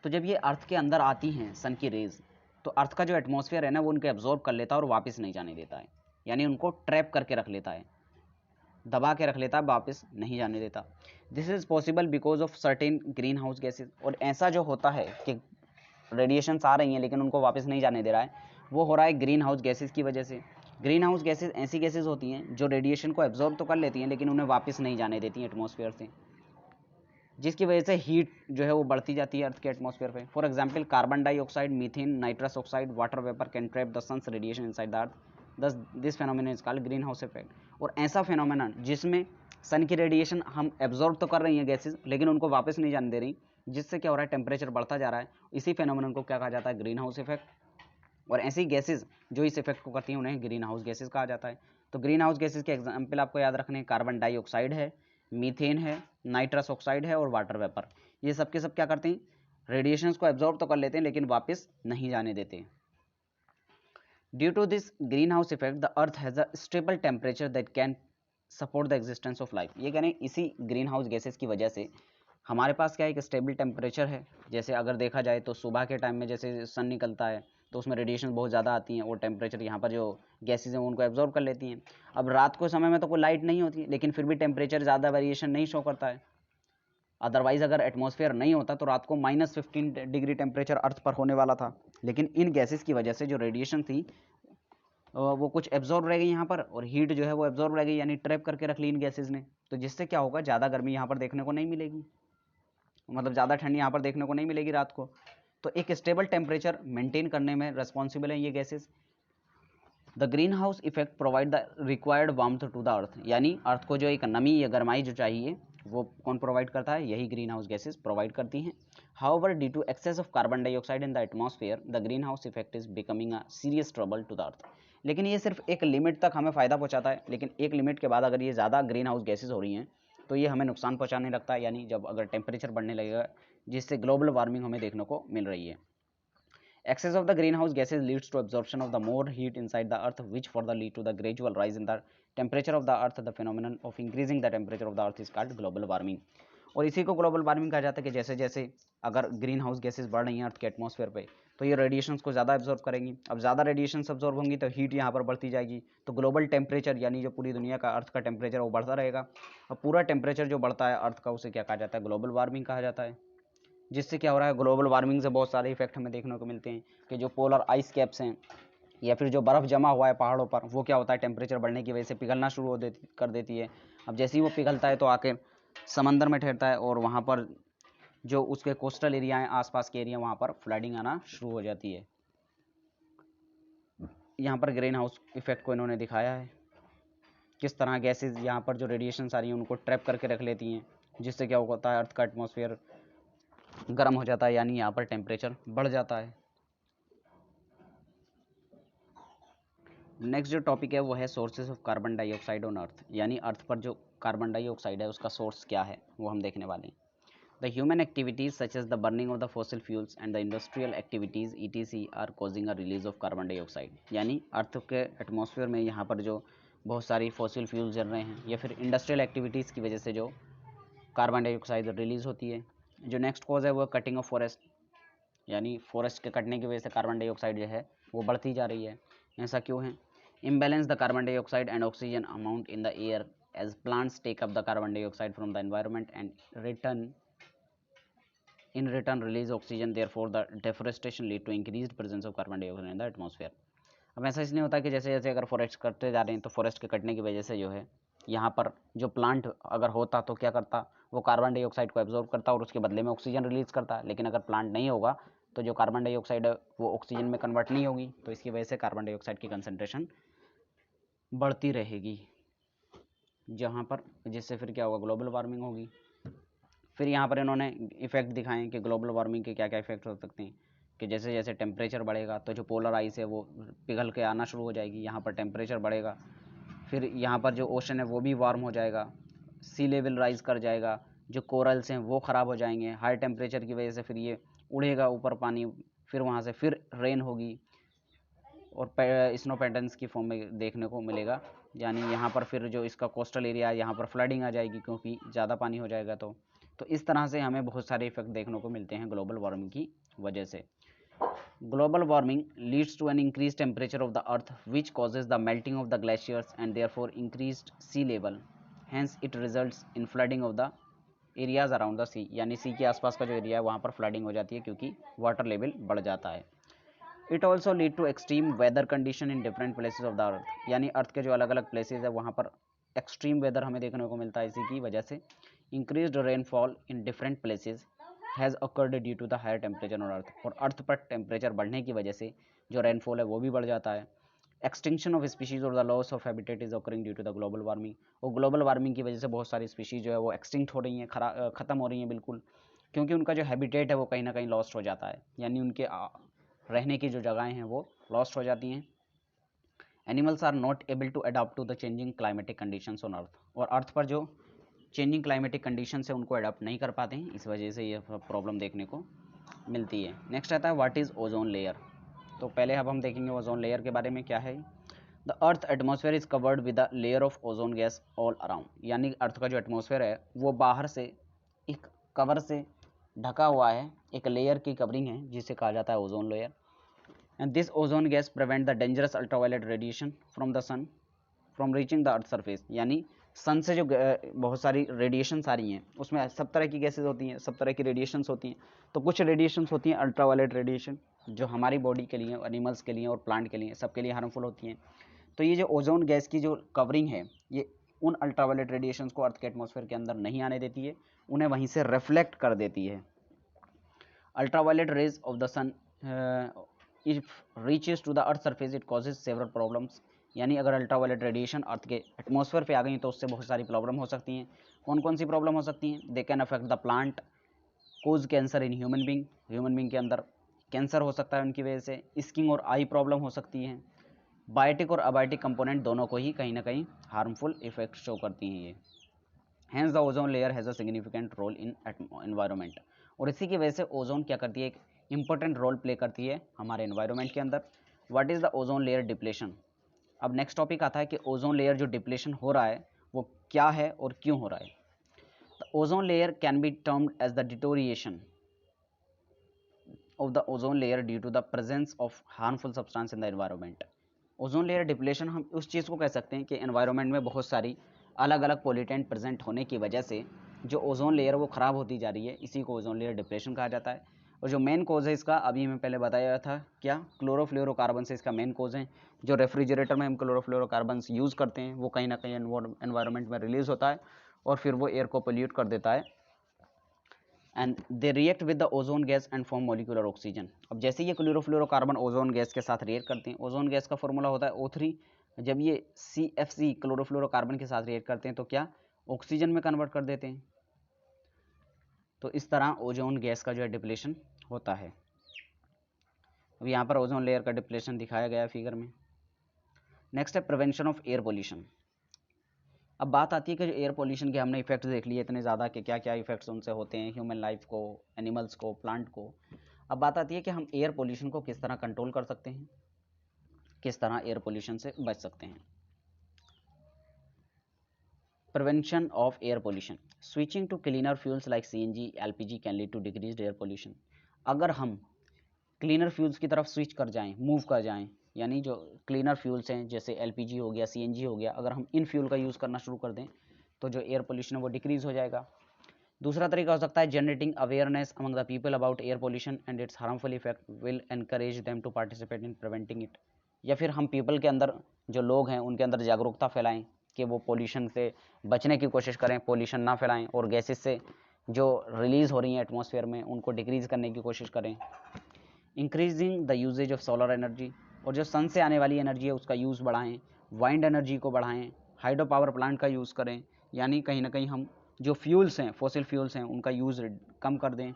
तो जब ये अर्थ के अंदर आती हैं सन की रेज, तो अर्थ का जो एटमॉस्फेयर है ना वो उनको एब्जॉर्ब कर लेता है और वापस नहीं जाने देता है, यानी उनको ट्रैप करके रख लेता है, दबा के रख लेता है, वापस नहीं जाने देता। This is possible because of certain green house gases. और ऐसा जो होता है कि रेडिएशंस आ रही हैं लेकिन उनको वापस नहीं जाने दे रहा है, वो हो रहा है ग्रीन हाउस गैसेज की वजह से। ग्रीन हाउस गैसेज ऐसी गैसेज होती हैं जो रेडिएशन को एब्जॉर्ब तो कर लेती हैं लेकिन उन्हें वापस नहीं जाने देती हैं एटमॉस्फेयर से, जिसकी वजह से हीट जो है वो बढ़ती जाती है अर्थ के एटमॉस्फेयर पे। For example carbon dioxide, methane, nitrous oxide, water vapour can trap the sun's radiation inside the earth, thus this phenomenon is called green house effect. और ऐसा फेनोमेनन जिसमें सन की रेडिएशन हम एब्जॉर्ब तो कर रही हैं गैसेज लेकिन उनको वापस नहीं जाने दे रही, जिससे क्या हो रहा है, टेम्परेचर बढ़ता जा रहा है। इसी फेनोमेनन को क्या कहा जाता है, ग्रीन हाउस इफेक्ट। और ऐसी गैसेज जो इस इफेक्ट को करती हैं उन्हें ग्रीन हाउस गैसेज कहा जाता है। तो ग्रीन हाउस गैसेज के एग्जाम्पल आपको याद रखने हैं, कार्बन डाइऑक्साइड है, मीथेन है, नाइट्रस ऑक्साइड है और वाटर वेपर। ये सब के सब क्या करते हैं, रेडिएशंस को एब्जॉर्ब तो कर लेते हैं लेकिन वापस नहीं जाने देते। Due to this green house effect the earth has a stable temperature that can support the existence of life. ये कह रहे हैं इसी ग्रीन हाउस गैसेज की वजह से हमारे पास क्या है, एक स्टेबल टेम्परेचर है। जैसे अगर देखा जाए तो सुबह के टाइम में जैसे सन निकलता है तो उसमें रेडिएशन बहुत ज़्यादा आती हैं और टेम्परेचर यहाँ पर जो गैसेज हैं उनको एब्जॉर्ब कर लेती हैं। अब रात को समय में तो कोई लाइट नहीं होती लेकिन फिर भी टेम्परेचर ज़्यादा वेरिएशन नहीं शो करता है। अदरवाइज अगर एटमॉस्फेयर नहीं होता तो रात को -15 डिग्री टेम्परेचर अर्थ पर होने वाला था, लेकिन इन गैसेस की वजह से जो रेडिएशन थी वो कुछ एब्जॉर्ब रह गई यहाँ पर, और हीट जो है वो एब्जॉर्ब रह गई, यानी ट्रैप करके रख ली इन गैसेज ने। तो जिससे क्या होगा, ज़्यादा गर्मी यहाँ पर देखने को नहीं मिलेगी, मतलब ज़्यादा ठंडी यहाँ पर देखने को नहीं मिलेगी रात को। तो एक स्टेबल टेम्परेचर मेंटेन करने में रिस्पॉन्सिबल है ये gases. The green house effect provide the required warmth to the earth, यानी अर्थ को जो एक नमी या गर्माई जो चाहिए वो कौन प्रोवाइड करता है, यही ग्रीन हाउस गैसेस प्रोवाइड करती हैं। However due to excess of carbon dioxide in the atmosphere the green house effect is becoming a serious trouble to the earth. लेकिन ये सिर्फ एक लिमिट तक हमें फ़ायदा पहुंचाता है, लेकिन एक लिमिट के बाद अगर ये ज़्यादा ग्रीन हाउस गैसेज हो रही हैं तो ये हमें नुकसान पहुंचाने लगता है, यानी जब अगर टेम्परेचर बढ़ने लगेगा जिससे ग्लोबल वार्मिंग हमें देखने को मिल रही है। Excess of the greenhouse gases leads to absorption of the more heat inside the earth, which further lead to the gradual rise in the temperature of the earth. The phenomenon of increasing the temperature of the earth is called global warming. और इसी को global warming कहा जाता है कि जैसे जैसे अगर ग्रीन हाउस गैसेज बढ़ रही हैं अर्थ के एटमॉस्फेयर पे तो ये रेडिएशंस को ज़्यादा एब्जॉर्ब करेंगी। अब ज़्यादा रेडिएशंस एब्जॉर्ब होंगी तो हीट यहाँ पर बढ़ती जाएगी, तो ग्लोबल टेम्परेचर यानी जो पूरी दुनिया का अर्थ का टेम्परेचर वो बढ़ता रहेगा। अब पूरा टेम्परेचर जो बढ़ता है अर्थ का उसे क्या कहा जाता है, ग्लोबल वार्मिंग कहा जाता है। जिससे क्या हो रहा है, ग्लोबल वार्मिंग से बहुत सारे इफेक्ट हमें देखने को मिलते हैं कि जो पोलर आइस कैप्स हैं या फिर जो बर्फ़ जमा हुआ है पहाड़ों पर वो क्या होता है टेम्परेचर बढ़ने की वजह से पिघलना शुरू कर देती है। अब जैसे ही वो पिघलता है तो आके समंदर में ठहरता है और वहाँ पर जो उसके कोस्टल एरिया हैं आसपास के एरिया वहाँ पर फ्लडिंग आना शुरू हो जाती है। यहाँ पर ग्रीन हाउस इफेक्ट को इन्होंने दिखाया है किस तरह गैसेज यहाँ पर जो रेडिएशन आ रही हैं उनको ट्रैप करके रख लेती हैं, जिससे क्या होता है अर्थ का एटमॉस्फेयर गर्म हो जाता है, यानी यहाँ पर टेम्परेचर बढ़ जाता है। नेक्स्ट जो टॉपिक है वो है sources of carbon dioxide on earth, यानी अर्थ पर जो कार्बन डाइऑक्साइड है उसका सोर्स क्या है वो हम देखने वाले हैं। The human activities such as the burning of the fossil fuels and the industrial activities ETC are causing a release of carbon dioxide, यानी अर्थ के एटमॉस्फेयर में यहाँ पर जो बहुत सारी फॉसिल फ्यूल्स जल रहे हैं या फिर इंडस्ट्रियल एक्टिविटीज़ की वजह से जो कार्बन डाइऑक्साइड रिलीज होती है। जो नेक्स्ट कॉज है वो कटिंग ऑफ फॉरेस्ट, यानी फॉरेस्ट के कटने की वजह से कार्बन डाइऑक्साइड जो है वो बढ़ती जा रही है। ऐसा क्यों है? Imbalance the carbon dioxide and oxygen amount in the air as plants take up the carbon dioxide from the environment and return release oxygen, therefore the deforestation lead to increased presence of carbon dioxide in the atmosphere. अब ऐसा इसलिए होता है कि जैसे जैसे अगर forest कटते जा रहे हैं तो फॉरेस्ट के कटने की वजह से जो है यहाँ पर जो प्लांट अगर होता तो क्या करता, वो कार्बन डाइऑक्साइड को एब्जॉर्ब करता और उसके बदले में ऑक्सीजन रिलीज करता। लेकिन अगर प्लांट नहीं होगा तो जो कार्बन डाइऑक्साइड है वो ऑक्सीजन में कन्वर्ट नहीं होगी, तो इसकी वजह से कार्बन डाइऑक्साइड की कंसनट्रेशन बढ़ती रहेगी जहाँ पर, जिससे फिर क्या होगा, ग्लोबल वार्मिंग होगी। फिर यहाँ पर इन्होंने इफेक्ट दिखाए कि ग्लोबल वार्मिंग के क्या क्या इफेक्ट हो सकते हैं, कि जैसे जैसे टेम्परेचर बढ़ेगा तो जो पोलर आइस है वो पिघल के आना शुरू हो जाएगी, यहाँ पर टेम्परेचर बढ़ेगा, फिर यहाँ पर जो ओशन है वो भी वार्म हो जाएगा, सी लेवल राइज कर जाएगा, जो कोरल्स हैं वो ख़राब हो जाएंगे हाई टेम्परेचर की वजह से, फिर ये उड़ेगा ऊपर पानी, फिर वहाँ से फिर रेन होगी और स्नो पैटर्न्स की फॉर्म में देखने को मिलेगा, यानी यहाँ पर फिर जो इसका कोस्टल एरिया है यहाँ पर फ्लडिंग आ जाएगी क्योंकि ज़्यादा पानी हो जाएगा। तो इस तरह से हमें बहुत सारे इफेक्ट देखने को मिलते हैं ग्लोबल वार्मिंग की वजह से। Global warming leads to an increased temperature of the earth which causes the melting of the glaciers and therefore increased sea level. Hence it results in flooding of the areas around the sea, यानी सी के आसपास का जो area है वहाँ पर flooding हो जाती है क्योंकि वाटर लेवल बढ़ जाता है। It also lead to extreme weather condition in different places of the earth, यानी अर्थ के जो अलग अलग प्लेसेस है वहाँ पर एक्सट्रीम वेदर हमें देखने को मिलता है इसी की वजह से। Increased rainfall in different places has occurred due to the higher temperature on earth, और अर्थ पर टेम्परेचर बढ़ने की वजह से जो रेनफॉल है वो भी बढ़ जाता है। एक्सटिंक्शन ऑफ स्पीशीज और the loss of habitat is occurring due to the global warming, और ग्लोबल वार्मिंग की वजह से बहुत सारी स्पीशीज जो है वो एक्सटिंक्ट हो रही हैं, ख़त्म हो रही हैं बिल्कुल, क्योंकि उनका जो हैबिटेट है वो कहीं ना कहीं लॉस्ट हो जाता है, यानी उनके रहने की जो जगहें हैं वो लॉस्ट हो जाती हैं। Animals are not able to adapt to the changing climatic conditions on earth, और अर्थ पर जो चेंजिंग क्लाइमेटिक कंडीशन से उनको अडाप्ट नहीं कर पाते हैं, इस वजह से ये प्रॉब्लम देखने को मिलती है। नेक्स्ट आता है व्हाट इज़ ओजोन लेयर। तो पहले अब हम देखेंगे ओजोन लेयर के बारे में क्या है। The earth atmosphere is covered with a layer of ozone gas all around, यानी अर्थ का जो एटमॉस्फेयर है वो बाहर से एक कवर से ढका हुआ है, एक लेयर की कवरिंग है जिसे कहा जाता है ozone layer. And this ozone gas prevent the dangerous ultraviolet radiation from the sun from reaching the earth surface, यानी सन से जो बहुत सारी रेडिएशंस आ रही हैं उसमें सब तरह की गैसेज होती हैं, सब तरह की रेडिएशंस होती हैं। तो कुछ रेडिएशंस होती हैं अल्ट्रावायलेट रेडिएशन जो हमारी बॉडी के लिए, एनिमल्स के लिए और प्लांट के लिए, सबके लिए हार्मफुल होती हैं। तो ये जो ओजोन गैस की जो कवरिंग है ये उन अल्ट्रावायलेट रेडिएशंस को अर्थ के एटमॉस्फेयर के अंदर नहीं आने देती है, उन्हें वहीं से रिफ्लेक्ट कर देती है। Ultraviolet rays of the sun if reaches to the earth surface it causes several problems, यानी अगर अल्ट्रावायलेट रेडिएशन अर्थ के एटमॉस्फेयर पे आ गई तो उससे बहुत सारी प्रॉब्लम हो सकती हैं। कौन कौन सी प्रॉब्लम हो सकती हैं? They can affect the plant, cause cancer in human being के अंदर कैंसर हो सकता है उनकी वजह से, स्किन और आई प्रॉब्लम हो सकती है। बायोटिक और अबायोटिक कंपोनेंट दोनों को ही कहीं ना कहीं हार्मफुल इफेक्ट शो करती हैं ये। Hence the ozone layer has a significant role in environment, और इसी की वजह से ओजोन क्या करती है, एक इंपॉर्टेंट रोल प्ले करती है हमारे एनवायरनमेंट के अंदर। What is the ozone layer depletion? अब नेक्स्ट टॉपिक आता है कि ओजोन लेयर जो डिप्लेशन हो रहा है वो क्या है और क्यों हो रहा है। The ozone layer can be termed as the deterioration of the ozone layer due to the presence of harmful substance in the environment। Ozone layer depletion हम उस चीज़ को कह सकते हैं कि एनवायरनमेंट में बहुत सारी अलग अलग पोल्यूटेंट प्रेजेंट होने की वजह से जो ओजोन लेयर वो ख़राब होती जा रही है, इसी को ओजोन लेयर डिप्लेशन कहा जाता है। और जो मेन कोज है इसका, अभी मैं पहले बताया था क्या, क्लोरोफ्लोरोकार्बन से इसका मेन कोज है। जो रेफ्रिजरेटर में हम क्लोरोफ्लोरोकार्बन यूज़ करते हैं वो कहीं ना कहीं एनवायरनमेंट में रिलीज़ होता है और फिर वो एयर को पोल्यूट कर देता है, and they react with the ozone gas and form molecular oxygen. अब जैसे ये क्लोरोफ्लोरोकार्बन ओजोन गैस के साथ रिएक्ट करते हैं, ओजोन गैस का फॉर्मूला होता है O3, जब ये CFC क्लोरोफ्लोरोकार्बन के साथ रिएक्ट करते हैं तो क्या, ऑक्सीजन में कन्वर्ट कर देते हैं। तो इस तरह ओजोन गैस का जो है डिप्लेशन होता है। अब यहाँ पर ओजोन लेयर का डिप्लेशन दिखाया गया है फिगर में। नेक्स्ट है प्रिवेंशन ऑफ एयर पोल्यूशन। अब बात आती है कि जो एयर पोल्यूशन के हमने इफेक्ट्स देख लिए इतने ज़्यादा कि क्या क्या इफेक्ट्स उनसे होते हैं ह्यूमन लाइफ को, एनिमल्स को, प्लांट को। अब बात आती है कि हम एयर पोल्यूशन को किस तरह कंट्रोल कर सकते हैं, किस तरह एयर पोल्यूशन से बच सकते हैं। Prevention of air pollution, switching to cleaner fuels like CNG LPG can lead to decrease air pollution. अगर हम क्लीनर फ्यूल्स की तरफ स्विच कर जाएं, मूव कर जाएं, यानी जो क्लीनर फ्यूल्स हैं जैसे LPG हो गया, CNG हो गया, अगर हम इन फ्यूल का यूज़ करना शुरू कर दें तो जो एयर पोल्यूशन है वो डिक्रीज़ हो जाएगा। दूसरा तरीका हो सकता है generating awareness among the people about air pollution and its harmful effect will encourage them to participate in preventing it. या फिर हम पीपल के अंदर, जो लोग हैं उनके अंदर जागरूकता फैलाएं कि वो पोल्यूशन से बचने की कोशिश करें, पोल्यूशन ना फैलाएं, और गैसेस से जो रिलीज़ हो रही हैं एटमॉस्फेयर में उनको डिक्रीज़ करने की कोशिश करें। Increasing the usages of solar energy, और जो सन से आने वाली एनर्जी है उसका यूज़ बढ़ाएं, वाइंड एनर्जी को बढ़ाएं, हाइड्रो पावर प्लांट का यूज़ करें, यानी कहीं ना कहीं हम जो फ्यूल्स हैं, फॉसिल फ्यूल्स हैं, उनका यूज़ कम कर दें।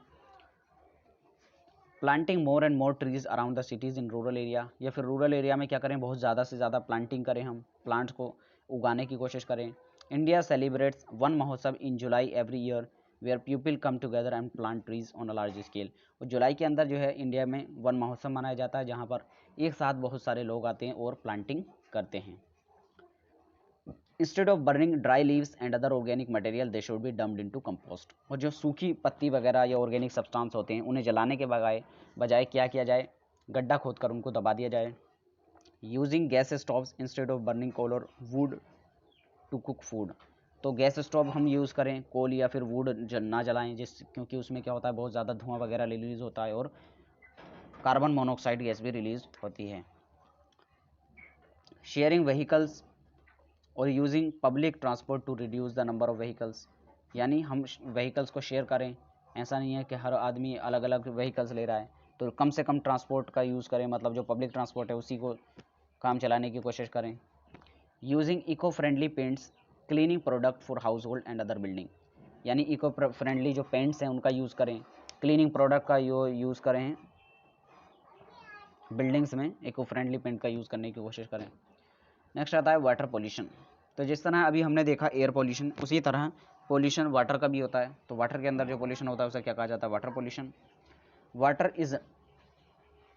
Planting more and more trees around the cities in rural area, या फिर रूरल एरिया में क्या करें, बहुत ज़्यादा से ज़्यादा प्लांटिंग करें, हम प्लांट्स को उगाने की कोशिश करें। India celebrates Van Mahotsav in July every year where people come together and plant trees on a large scale. और जुलाई के अंदर जो है इंडिया में वन महोत्सव मनाया जाता है जहाँ पर एक साथ बहुत सारे लोग आते हैं और प्लांटिंग करते हैं। Instead of burning dry leaves and other organic material they should be dumped into compost. और जो सूखी पत्ती वगैरह या ऑर्गेनिक सब्सटेंस होते हैं उन्हें जलाने के बजाय क्या किया जाए, गड्ढा खोदकर उनको दबा दिया जाए। Using gas stoves instead of burning coal और वुड टू कुक फूड। तो गैस स्टोव हम यूज़ करें, कोल या फिर वुड ना जलाएं, क्योंकि उसमें क्या होता है, बहुत ज़्यादा धुआं वगैरह रिलीज़ होता है और कार्बन मोनोऑक्साइड गैस भी रिलीज होती है। शेयरिंग व्हीकल्स और using public transport to reduce the number of vehicles, यानी हम व्हीकल्स को शेयर करें। ऐसा नहीं है कि हर आदमी अलग अलग व्हीकल्स ले रहा है, तो कम से कम ट्रांसपोर्ट का यूज़ करें, मतलब जो पब्लिक ट्रांसपोर्ट है उसी को काम चलाने की कोशिश करें। Using eco friendly paints cleaning product for household and other building, यानी इको फ्रेंडली जो पेंट्स हैं उनका यूज़ करें, क्लीनिंग प्रोडक्ट का यूज़ करें, बिल्डिंग्स में इको फ्रेंडली पेंट का यूज़ करने की कोशिश करें। नेक्स्ट आता है वाटर पोल्यूशन। तो जिस तरह अभी हमने देखा एयर पोल्यूशन, उसी तरह पोल्यूशन वाटर का भी होता है। तो वाटर के अंदर जो पोल्यूशन होता है उसे क्या कहा जाता है, water pollution. Water is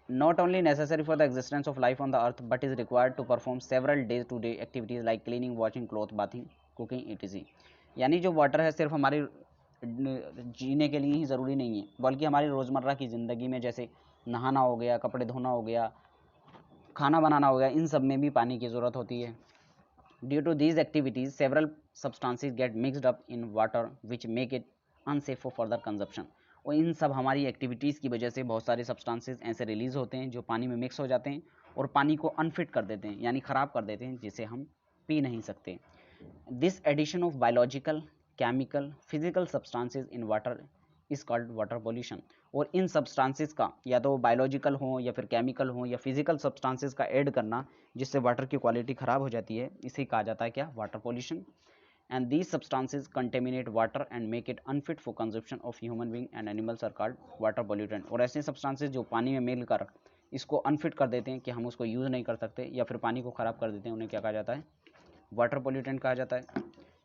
not only necessary for the existence of life on the earth but is required to perform several day to day activities like cleaning, washing cloth, bathing, cooking etc। यानी जो water है सिर्फ हमारी जीने के लिए ही ज़रूरी नहीं है, बल्कि हमारी रोज़मर्रा की ज़िंदगी में जैसे नहाना हो गया, कपड़े धोना हो गया, खाना बनाना हो गया, इन सब में भी पानी की ज़रूरत होती है। Due to these activities several substances get mixed up in water which make it unsafe for further consumption. और इन सब हमारी एक्टिविटीज़ की वजह से बहुत सारे सब्सटेंसेस ऐसे रिलीज़ होते हैं जो पानी में मिक्स हो जाते हैं और पानी को अनफिट कर देते हैं, यानी ख़राब कर देते हैं, जिसे हम पी नहीं सकते। This addition of biological, chemical, physical substances in water is called water pollution. और इन सब्सटेंसेस का या तो बायोलॉजिकल हो या फिर केमिकल हो या फिजिकल सब्सटेंसेस का ऐड करना जिससे वाटर की क्वालिटी ख़राब हो जाती है, इसे कहा जाता है क्या, water pollution. And these substances contaminate water and make it unfit for consumption of human being and animals are called water pollutant. और ऐसे सब्सटेंसेस जो पानी में मिलकर इसको अनफिट कर देते हैं कि हम उसको यूज़ नहीं कर सकते या फिर पानी को ख़राब कर देते हैं, उन्हें क्या कहा जाता है, वाटर पॉल्यूटेंट कहा जाता है।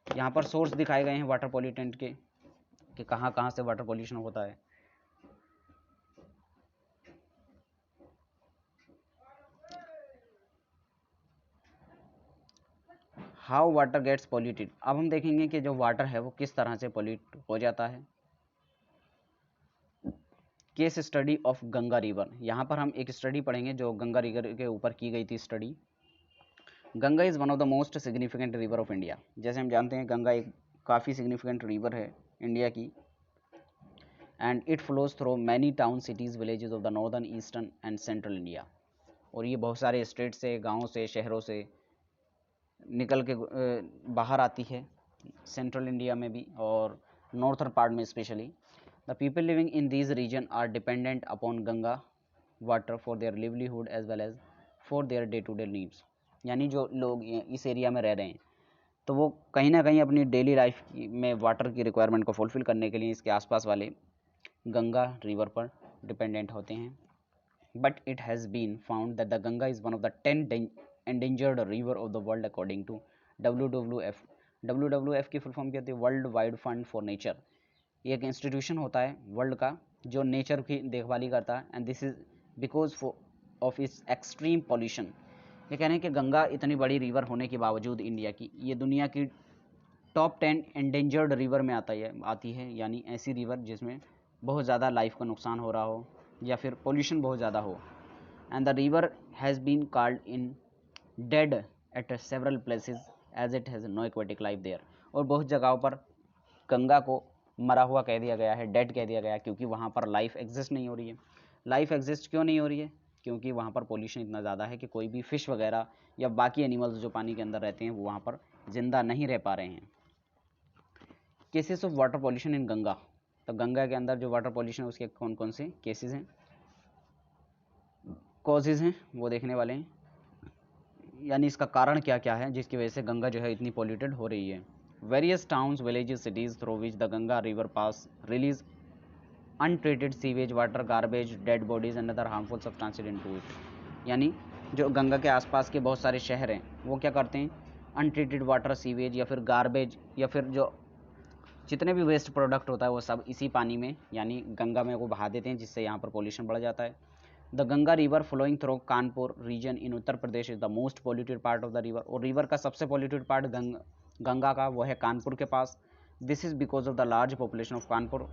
यहाँ पर सोर्स दिखाए गए हैं वाटर पॉल्यूटेंट के कि कहाँ कहाँ से वाटर पॉल्यूशन होता है। How water gets polluted. अब हम देखेंगे कि जो वाटर है वो किस तरह से पॉल्यूट हो जाता है। Case study of Ganga river, यहाँ पर हम एक स्टडी पढ़ेंगे जो गंगा रिवर के ऊपर की गई थी study. Ganga is one of the most significant river of India. जैसे हम जानते हैं गंगा एक काफ़ी सिग्निफिकेंट रिवर है इंडिया की। And it flows through many town cities villages of the northern eastern and central India. और ये बहुत सारे स्टेट से, गाँव से, शहरों से निकल के बाहर आती है, सेंट्रल इंडिया में भी और नॉर्थर्न पार्ट में specially. The people living in these region are dependent upon Ganga water for their livelihood as well as for their day to day needs. यानी जो लोग इस एरिया में रह रहे हैं तो वो कहीं ना कहीं अपनी डेली लाइफ में वाटर की रिक्वायरमेंट को फुलफ़िल करने के लिए इसके आसपास वाले गंगा रिवर पर डिपेंडेंट होते हैं। But it has been found that the Ganga is one of the 10 endangered river of the world according to WWF। WWF की फुल फॉर्म क्या होती है, world wide fund for nature. ये एक इंस्टीट्यूशन होता है वर्ल्ड का जो नेचर की देखभाली करता है। And this is because of its extreme pollution. ये कह रहे हैं कि गंगा इतनी बड़ी रिवर होने के बावजूद इंडिया की, ये दुनिया की टॉप 10 एंडेंजर्ड रिवर में आती है, यानी ऐसी रिवर जिसमें बहुत ज़्यादा लाइफ का नुकसान हो रहा हो या फिर पोल्यूशन बहुत ज़्यादा हो। And the river has been called in dead at several places as it has no aquatic life there. और बहुत जगहों पर गंगा को मरा हुआ कह दिया गया है, डेड कह दिया गया है, क्योंकि वहाँ पर लाइफ एग्जिस्ट नहीं हो रही है। लाइफ एग्जिस्ट क्यों नहीं हो रही है, क्योंकि वहाँ पर पोल्यूशन इतना ज़्यादा है कि कोई भी फिश वगैरह या बाकी एनिमल्स जो पानी के अंदर रहते हैं वो वहाँ पर ज़िंदा नहीं रह पा रहे हैं। Cases of water pollution in Ganga. तो गंगा के अंदर जो वाटर पॉल्यूशन है उसके कौन कौन से केसेस हैं, कॉजेज़ हैं, वो देखने वाले हैं। यानी इसका कारण क्या क्या है जिसकी वजह से गंगा जो है इतनी पॉल्यूटेड हो रही है। Various towns, villages, cities through which the Ganga river pass release untreated sewage water, garbage, dead bodies and other harmful substances into it. यानी जो गंगा के आसपास के बहुत सारे शहर हैं वो क्या करते हैं, अनट्रीटेड वाटर, सीवेज या फिर गार्बेज या फिर जो जितने भी वेस्ट प्रोडक्ट होता है वो सब इसी पानी में यानी गंगा में वो बहा देते हैं, जिससे यहाँ पर पॉल्यूशन बढ़ जाता है। The Ganga river flowing through Kanpur region in Uttar Pradesh is the most polluted part of the river. और रिवर का सबसे पॉल्यूटेड पार्ट गंगा का वो है कानपुर के पास। This is because of the large population of Kanpur.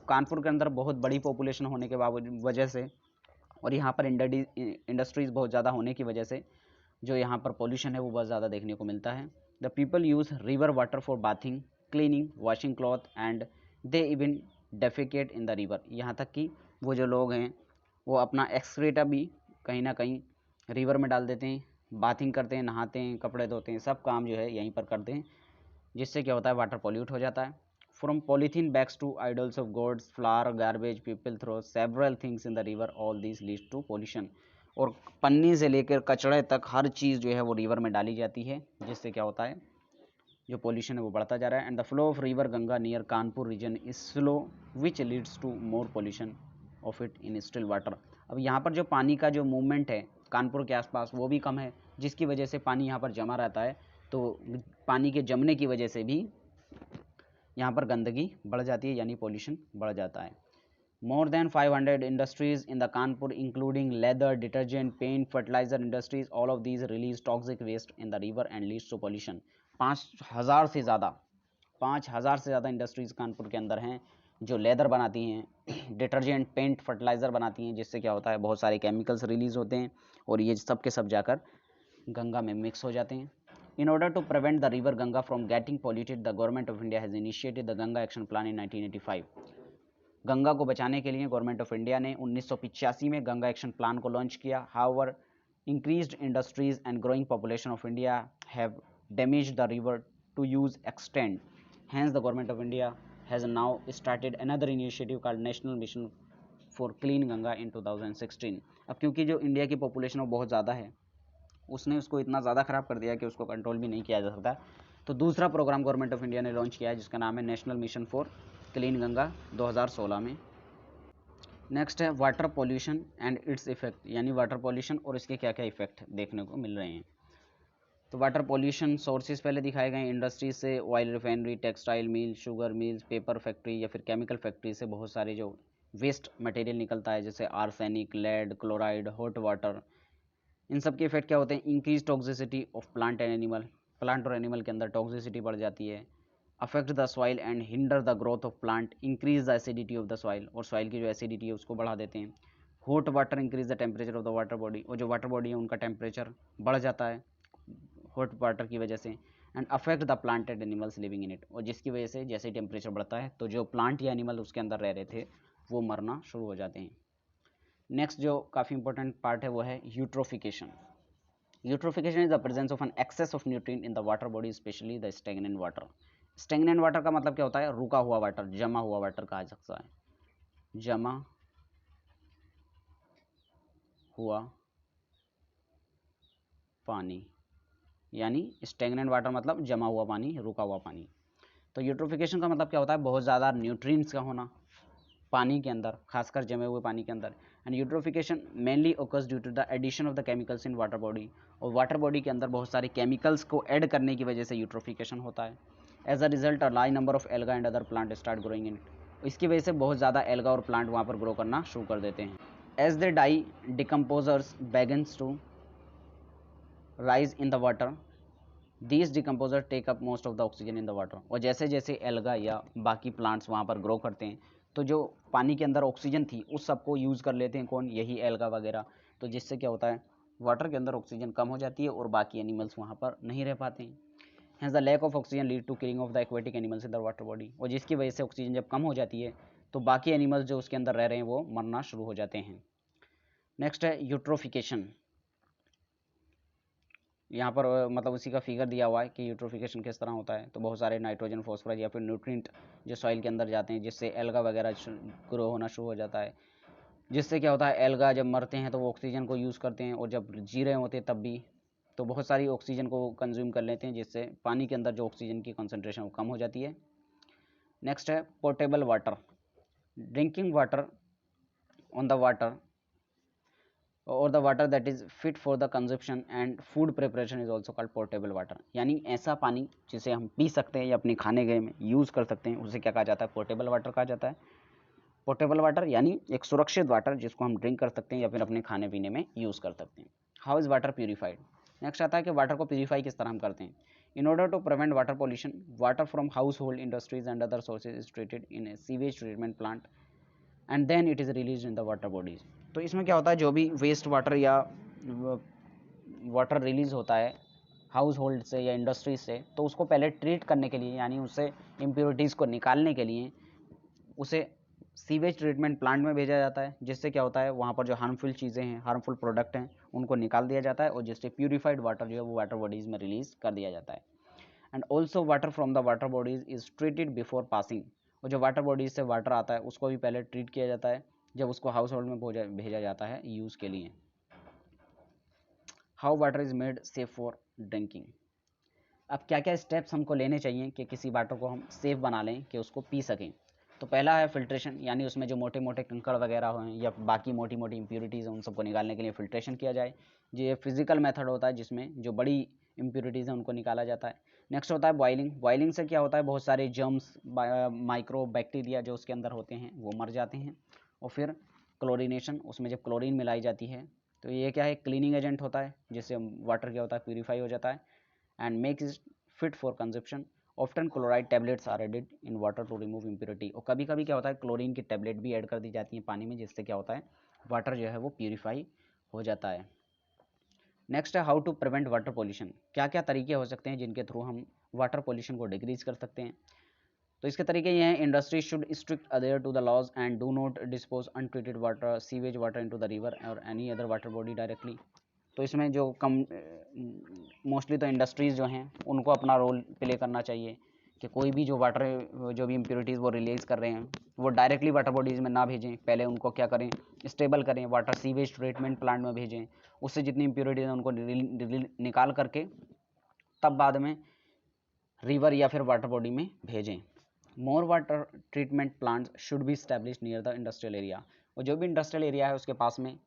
Kanpur के अंदर बहुत बड़ी पॉपुलेशन होने के वजह से और यहाँ पर इंडस्ट्रीज़ बहुत ज़्यादा होने की वजह से जो यहाँ पर पॉल्यूशन है वो बहुत ज़्यादा देखने को मिलता है। The people use river water for bathing, cleaning, washing cloth and they even defecate in the river. यहाँ तक कि वो जो लोग हैं वो अपना एक्सक्रीटा भी कहीं ना कहीं रिवर में डाल देते हैं, बाथिंग करते हैं, नहाते हैं, कपड़े धोते हैं, सब काम जो है यहीं पर करते हैं, जिससे क्या होता है, वाटर पॉल्यूट हो जाता है। From polythene bags to idols of gods, flower, garbage, people throw several things in the river, all this leads to pollution. और पन्नी से लेकर कचड़े तक हर चीज़ जो है वो रिवर में डाली जाती है, जिससे क्या होता है, जो पॉल्यूशन है वो बढ़ता जा रहा है। And the flow of river Ganga near Kanpur region is slow which leads to more pollution of it in still water. अब यहाँ पर जो पानी का जो मूवमेंट है कानपुर के आसपास वो भी कम है, जिसकी वजह से पानी यहाँ पर जमा रहता है, तो पानी के जमने की वजह से भी यहाँ पर गंदगी बढ़ जाती है, यानी पॉल्यूशन बढ़ जाता है। More than 500 industries in the Kanpur including leather, detergent, paint, fertiliser industries, all of these release toxic waste in the river and leads to pollution. 5,000 से ज़्यादा 5,000 से ज़्यादा इंडस्ट्रीज़ कानपुर के अंदर हैं जो लेदर बनाती हैं, डिटर्जेंट, पेंट, फर्टिलाइज़र बनाती हैं, जिससे क्या होता है, बहुत सारे केमिकल्स रिलीज़ होते हैं और ये सब के सब जाकर गंगा में मिक्स हो जाते हैं। In order to prevent the river Ganga from getting polluted, the government of India has initiated the Ganga Action Plan in 1985। Ganga को बचाने के लिए गवर्नमेंट ऑफ इंडिया ने 1985 में गंगा एक्शन प्लान को लॉन्च किया। However increased industries and growing population of India have damaged the river to huge extent. Hence the government of India has now started another initiative called National Mission for clean Ganga in 2016। अब क्योंकि जो India की population वो बहुत ज़्यादा है, उसने उसको इतना ज़्यादा ख़राब कर दिया कि उसको कंट्रोल भी नहीं किया जा सकता। तो दूसरा प्रोग्राम गवर्नमेंट ऑफ इंडिया ने लॉन्च किया है जिसका नाम है national mission for clean Ganga 2016 में। नेक्स्ट है water pollution and its effect, यानी वाटर पॉल्यूशन और इसके क्या क्या इफेक्ट देखने को मिल रहे हैं। तो वाटर पॉल्यूशन सोर्सेज पहले दिखाए गए, इंडस्ट्री से oil refinery, textile mill, sugar mills, paper factory या फिर केमिकल फैक्ट्री से बहुत सारे जो वेस्ट मटेरियल निकलता है जैसे arsenic, lead, chloride, hot water. इन सब के इफेक्ट क्या होते हैं? Increase toxicity of plant and animal, plant और एनिमल के अंदर टॉक्सिसिटी बढ़ जाती है। Affect the soil and hinder the growth of plant, increase the acidity of the soil, और सॉइल की जो एसिडिटी है उसको बढ़ा देते हैं। Hot water increase the temperature of the water body, और जो वाटर बॉडी है उनका टेम्परेचर बढ़ जाता है हॉट वाटर की वजह से। And affect the plant and animals living in it, और जिसकी वजह से जैसे ही टेम्परेचर बढ़ता है तो जो प्लांट या एनिमल उसके अंदर रह रहे थे वो मरना शुरू हो जाते हैं। नेक्स्ट जो काफ़ी इंपॉर्टेंट पार्ट है वो है eutrophication. Eutrophication is the presence of an excess of nutrient in the water body, especially the stagnant water. Stagnant water का मतलब क्या होता है? रुका हुआ वाटर, जमा हुआ वाटर कहा जा सकता है। जमा हुआ पानी, यानी स्टैग्नेंट वाटर मतलब जमा हुआ पानी, रुका हुआ पानी। तो यूट्रोफिकेशन का मतलब क्या होता है? बहुत ज़्यादा न्यूट्रिएंट्स का होना पानी के अंदर, खासकर जमे हुए पानी के अंदर। And eutrophication mainly occurs due to the addition of the chemicals in water body, और वाटर बॉडी के अंदर बहुत सारे केमिकल्स को ऐड करने की वजह से यूट्रोफिकेशन होता है। As a result a large number of alga and other plant start growing in it, इसकी वजह से बहुत ज़्यादा एल्गा और प्लांट वहाँ पर ग्रो करना शुरू कर देते हैं। As they die decomposers begins to rise in the water, these decomposer take up most of the oxygen in the water, और जैसे जैसे एल्गा या बाकी प्लांट्स वहाँ पर ग्रो करते हैं तो जो पानी के अंदर ऑक्सीजन थी उस सबको यूज़ कर लेते हैं कौन? यही एल्गा वगैरह। तो जिससे क्या होता है? वाटर के अंदर ऑक्सीजन कम हो जाती है और बाकी एनिमल्स वहाँ पर नहीं रह पाते हैं। Has the lack of oxygen lead to killing of the aquatic animals in the water body, और जिसकी वजह से ऑक्सीजन जब कम हो जाती है तो बाकी एनिमल्स जो उसके अंदर रह रहे हैं वो मरना शुरू हो जाते हैं। नेक्स्ट है यूट्रोफिकेशन। यहाँ पर मतलब उसी का फिगर दिया हुआ है कि यूट्रोफिकेशन किस तरह होता है। तो बहुत सारे नाइट्रोजन, फॉस्फोरस या फिर न्यूट्रिएंट जो सॉइल के अंदर जाते हैं जिससे एल्गा वगैरह ग्रो होना शुरू हो जाता है। जिससे क्या होता है? एल्गा जब मरते हैं तो वो ऑक्सीजन को यूज़ करते हैं, और जब जी रहे होते हैं तब भी तो बहुत सारी ऑक्सीजन को कंज्यूम कर लेते हैं, जिससे पानी के अंदर जो ऑक्सीजन की कंसनट्रेशन वो कम हो जाती है। नेक्स्ट है portable water. Drinking water on the water और the water that is fit for the consumption and food preparation is also called portable water, यानी ऐसा पानी जिसे हम पी सकते हैं या अपने खाने गए में यूज़ कर सकते हैं उसे क्या कहा जाता है? पोर्टेबल वाटर कहा जाता है। पोर्टेबल वाटर यानी एक सुरक्षित वाटर जिसको हम ड्रिंक कर सकते हैं या फिर अपने खाने पीने में यूज़ कर सकते हैं। How is water purified? Next आता है कि वाटर को प्यूरीफाई किस तरह हम करते हैं। In order to prevent water pollution, water from household industries and other sources is treated in a sewage treatment plant and then it is release in the water bodies. तो इसमें क्या होता है? जो भी वेस्ट वाटर या water release होता है हाउस होल्ड से या इंडस्ट्रीज से, तो उसको पहले ट्रीट करने के लिए यानी उससे इम्प्योरिटीज़ को निकालने के लिए उसे सीवेज ट्रीटमेंट प्लांट में भेजा जाता है, जिससे क्या होता है? वहाँ पर जो हार्मफुल चीज़ें हैं, हार्मफुल प्रोडक्ट हैं, उनको निकाल दिया जाता है और जिससे प्यूरीफाइड वाटर जो है वो वाटर बॉडीज़ में रिलीज़ कर दिया जाता है। And also water from the water bodies is treated before passing, और जो वाटर बॉडीज से वाटर आता है उसको भी पहले ट्रीट किया जाता है जब उसको हाउस होल्ड में भेजा जाता है यूज़ के लिए। How water is made safe for drinking. अब क्या क्या स्टेप्स हमको लेने चाहिए कि किसी वाटर को हम सेफ़ बना लें कि उसको पी सकें। तो पहला है फिल्ट्रेशन, यानी उसमें जो मोटे मोटे कंकड़ वगैरह हों या बाकी मोटी मोटी इम्प्योरिटीज़ हैं उन सबको निकालने के लिए फिल्ट्रेशन किया जाए। ये फिजिकल मेथड होता है जिसमें जो बड़ी इम्प्योरिटीज़ हैं उनको निकाला जाता है। नेक्स्ट होता है बॉइलिंग। बॉइलिंग से क्या होता है? बहुत सारे जर्म्स, माइक्रो बैक्टीरिया जो उसके अंदर होते हैं वो मर जाते हैं। और फिर क्लोरीनेशन, उसमें जब क्लोरीन मिलाई जाती है तो ये क्या है? क्लीनिंग एजेंट होता है जिससे वाटर क्या होता है? प्यूरीफाई हो जाता है and makes it fit for consumption. Often chloride tablets are added in water to remove impurity, और कभी कभी क्या होता है? क्लोरीन की टैबलेट भी ऐड कर दी जाती है पानी में, जिससे क्या होता है? वाटर जो है वो प्यूरीफाई हो जाता है। नेक्स्ट है how to prevent water pollution. क्या क्या तरीके हो सकते हैं जिनके थ्रू हम वाटर पॉल्यूशन को डिक्रीज कर सकते हैं? तो इसके तरीके ये हैं: industry should strict adhere to the laws and do not dispose untreated water, sewage water into the river और any other water body directly. तो इसमें जो मोस्टली तो इंडस्ट्रीज़ जो हैं उनको अपना रोल प्ले करना चाहिए कि कोई भी जो वाटर जो भी इम्प्योरिटीज़ वो रिलीज़ कर रहे हैं वो डायरेक्टली वाटर बॉडीज़ में ना भेजें, पहले उनको क्या करें, स्टेबल करें, वाटर सीवेज ट्रीटमेंट प्लांट में भेजें, उससे जितनी इम्प्योरिटीज़ हैं उनको निकाल करके तब बाद में रिवर या फिर वाटर बॉडी में भेजें। More water treatment plants should be establish near the industrial area, और जो भी इंडस्ट्रियल एरिया है उसके पास में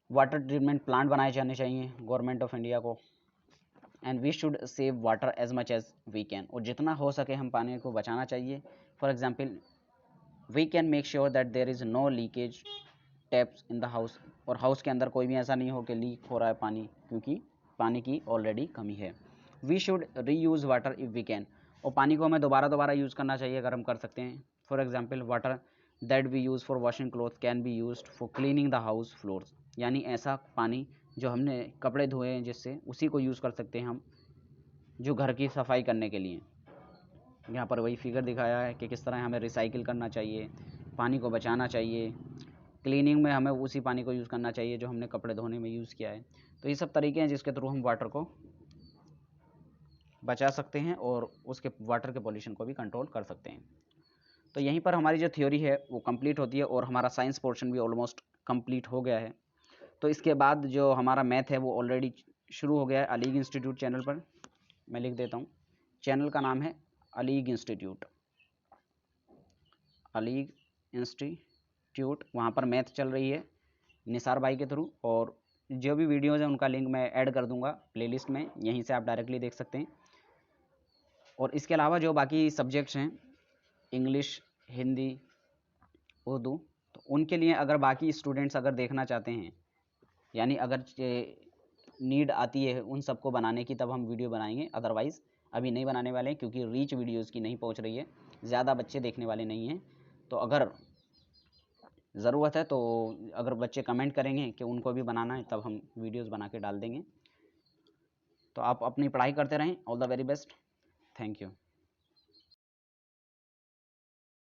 वाटर ट्रीटमेंट प्लांट बनाए जाने चाहिए गवर्नमेंट ऑफ इंडिया को। And we should save water as much as we can, और जितना हो सके हम पानी को बचाना चाहिए। For example we can make sure that there is no leakage taps in the house, और हाउस के अंदर कोई भी ऐसा नहीं हो कि लीक हो रहा है पानी, क्योंकि पानी की ऑलरेडी कमी है। We should reuse water if we can, और पानी को हमें दोबारा यूज़ करना चाहिए अगर हम कर सकते हैं। For example water that we use for washing cloth can be used for cleaning the house floors, यानी ऐसा पानी जो हमने कपड़े धोए हैं जिससे उसी को यूज़ कर सकते हैं हम जो घर की सफाई करने के लिए। यहाँ पर वही फिगर दिखाया है कि किस तरह हमें रिसाइकिल करना चाहिए, पानी को बचाना चाहिए, क्लीनिंग में हमें उसी पानी को यूज़ करना चाहिए जो हमने कपड़े धोने में यूज़ किया है। तो ये सब तरीके हैं जिसके थ्रू हम वाटर को बचा सकते हैं और उसके वाटर के पॉल्यूशन को भी कंट्रोल कर सकते हैं। तो यहीं पर हमारी जो थ्योरी है वो कंप्लीट होती है और हमारा साइंस पोर्शन भी ऑलमोस्ट कंप्लीट हो गया है। तो इसके बाद जो हमारा मैथ है वो ऑलरेडी शुरू हो गया है अलीग इंस्टीट्यूट चैनल पर। मैं लिख देता हूँ, चैनल का नाम है अलीग इंस्टीट्यूट, अलीग इंस्टीट्यूट। वहाँ पर मैथ चल रही है निसार भाई के थ्रू, और जो भी वीडियोज़ हैं उनका लिंक मैं ऐड कर दूंगा प्लेलिस्ट में, यहीं से आप डायरेक्टली देख सकते हैं। और इसके अलावा जो बाकी सब्जेक्ट्स हैं इंग्लिश, हिंदी, उर्दू, तो उनके लिए अगर बाकी स्टूडेंट्स अगर देखना चाहते हैं, यानी अगर नीड आती है उन सबको बनाने की, तब हम वीडियो बनाएंगे, अदरवाइज़ अभी नहीं बनाने वाले हैं क्योंकि रीच वीडियोज़ की नहीं पहुंच रही है, ज़्यादा बच्चे देखने वाले नहीं हैं। तो अगर ज़रूरत है तो अगर बच्चे कमेंट करेंगे कि उनको भी बनाना है तब हम वीडियोज़ बना के डाल देंगे। तो आप अपनी पढ़ाई करते रहें। All the very best. Thank you.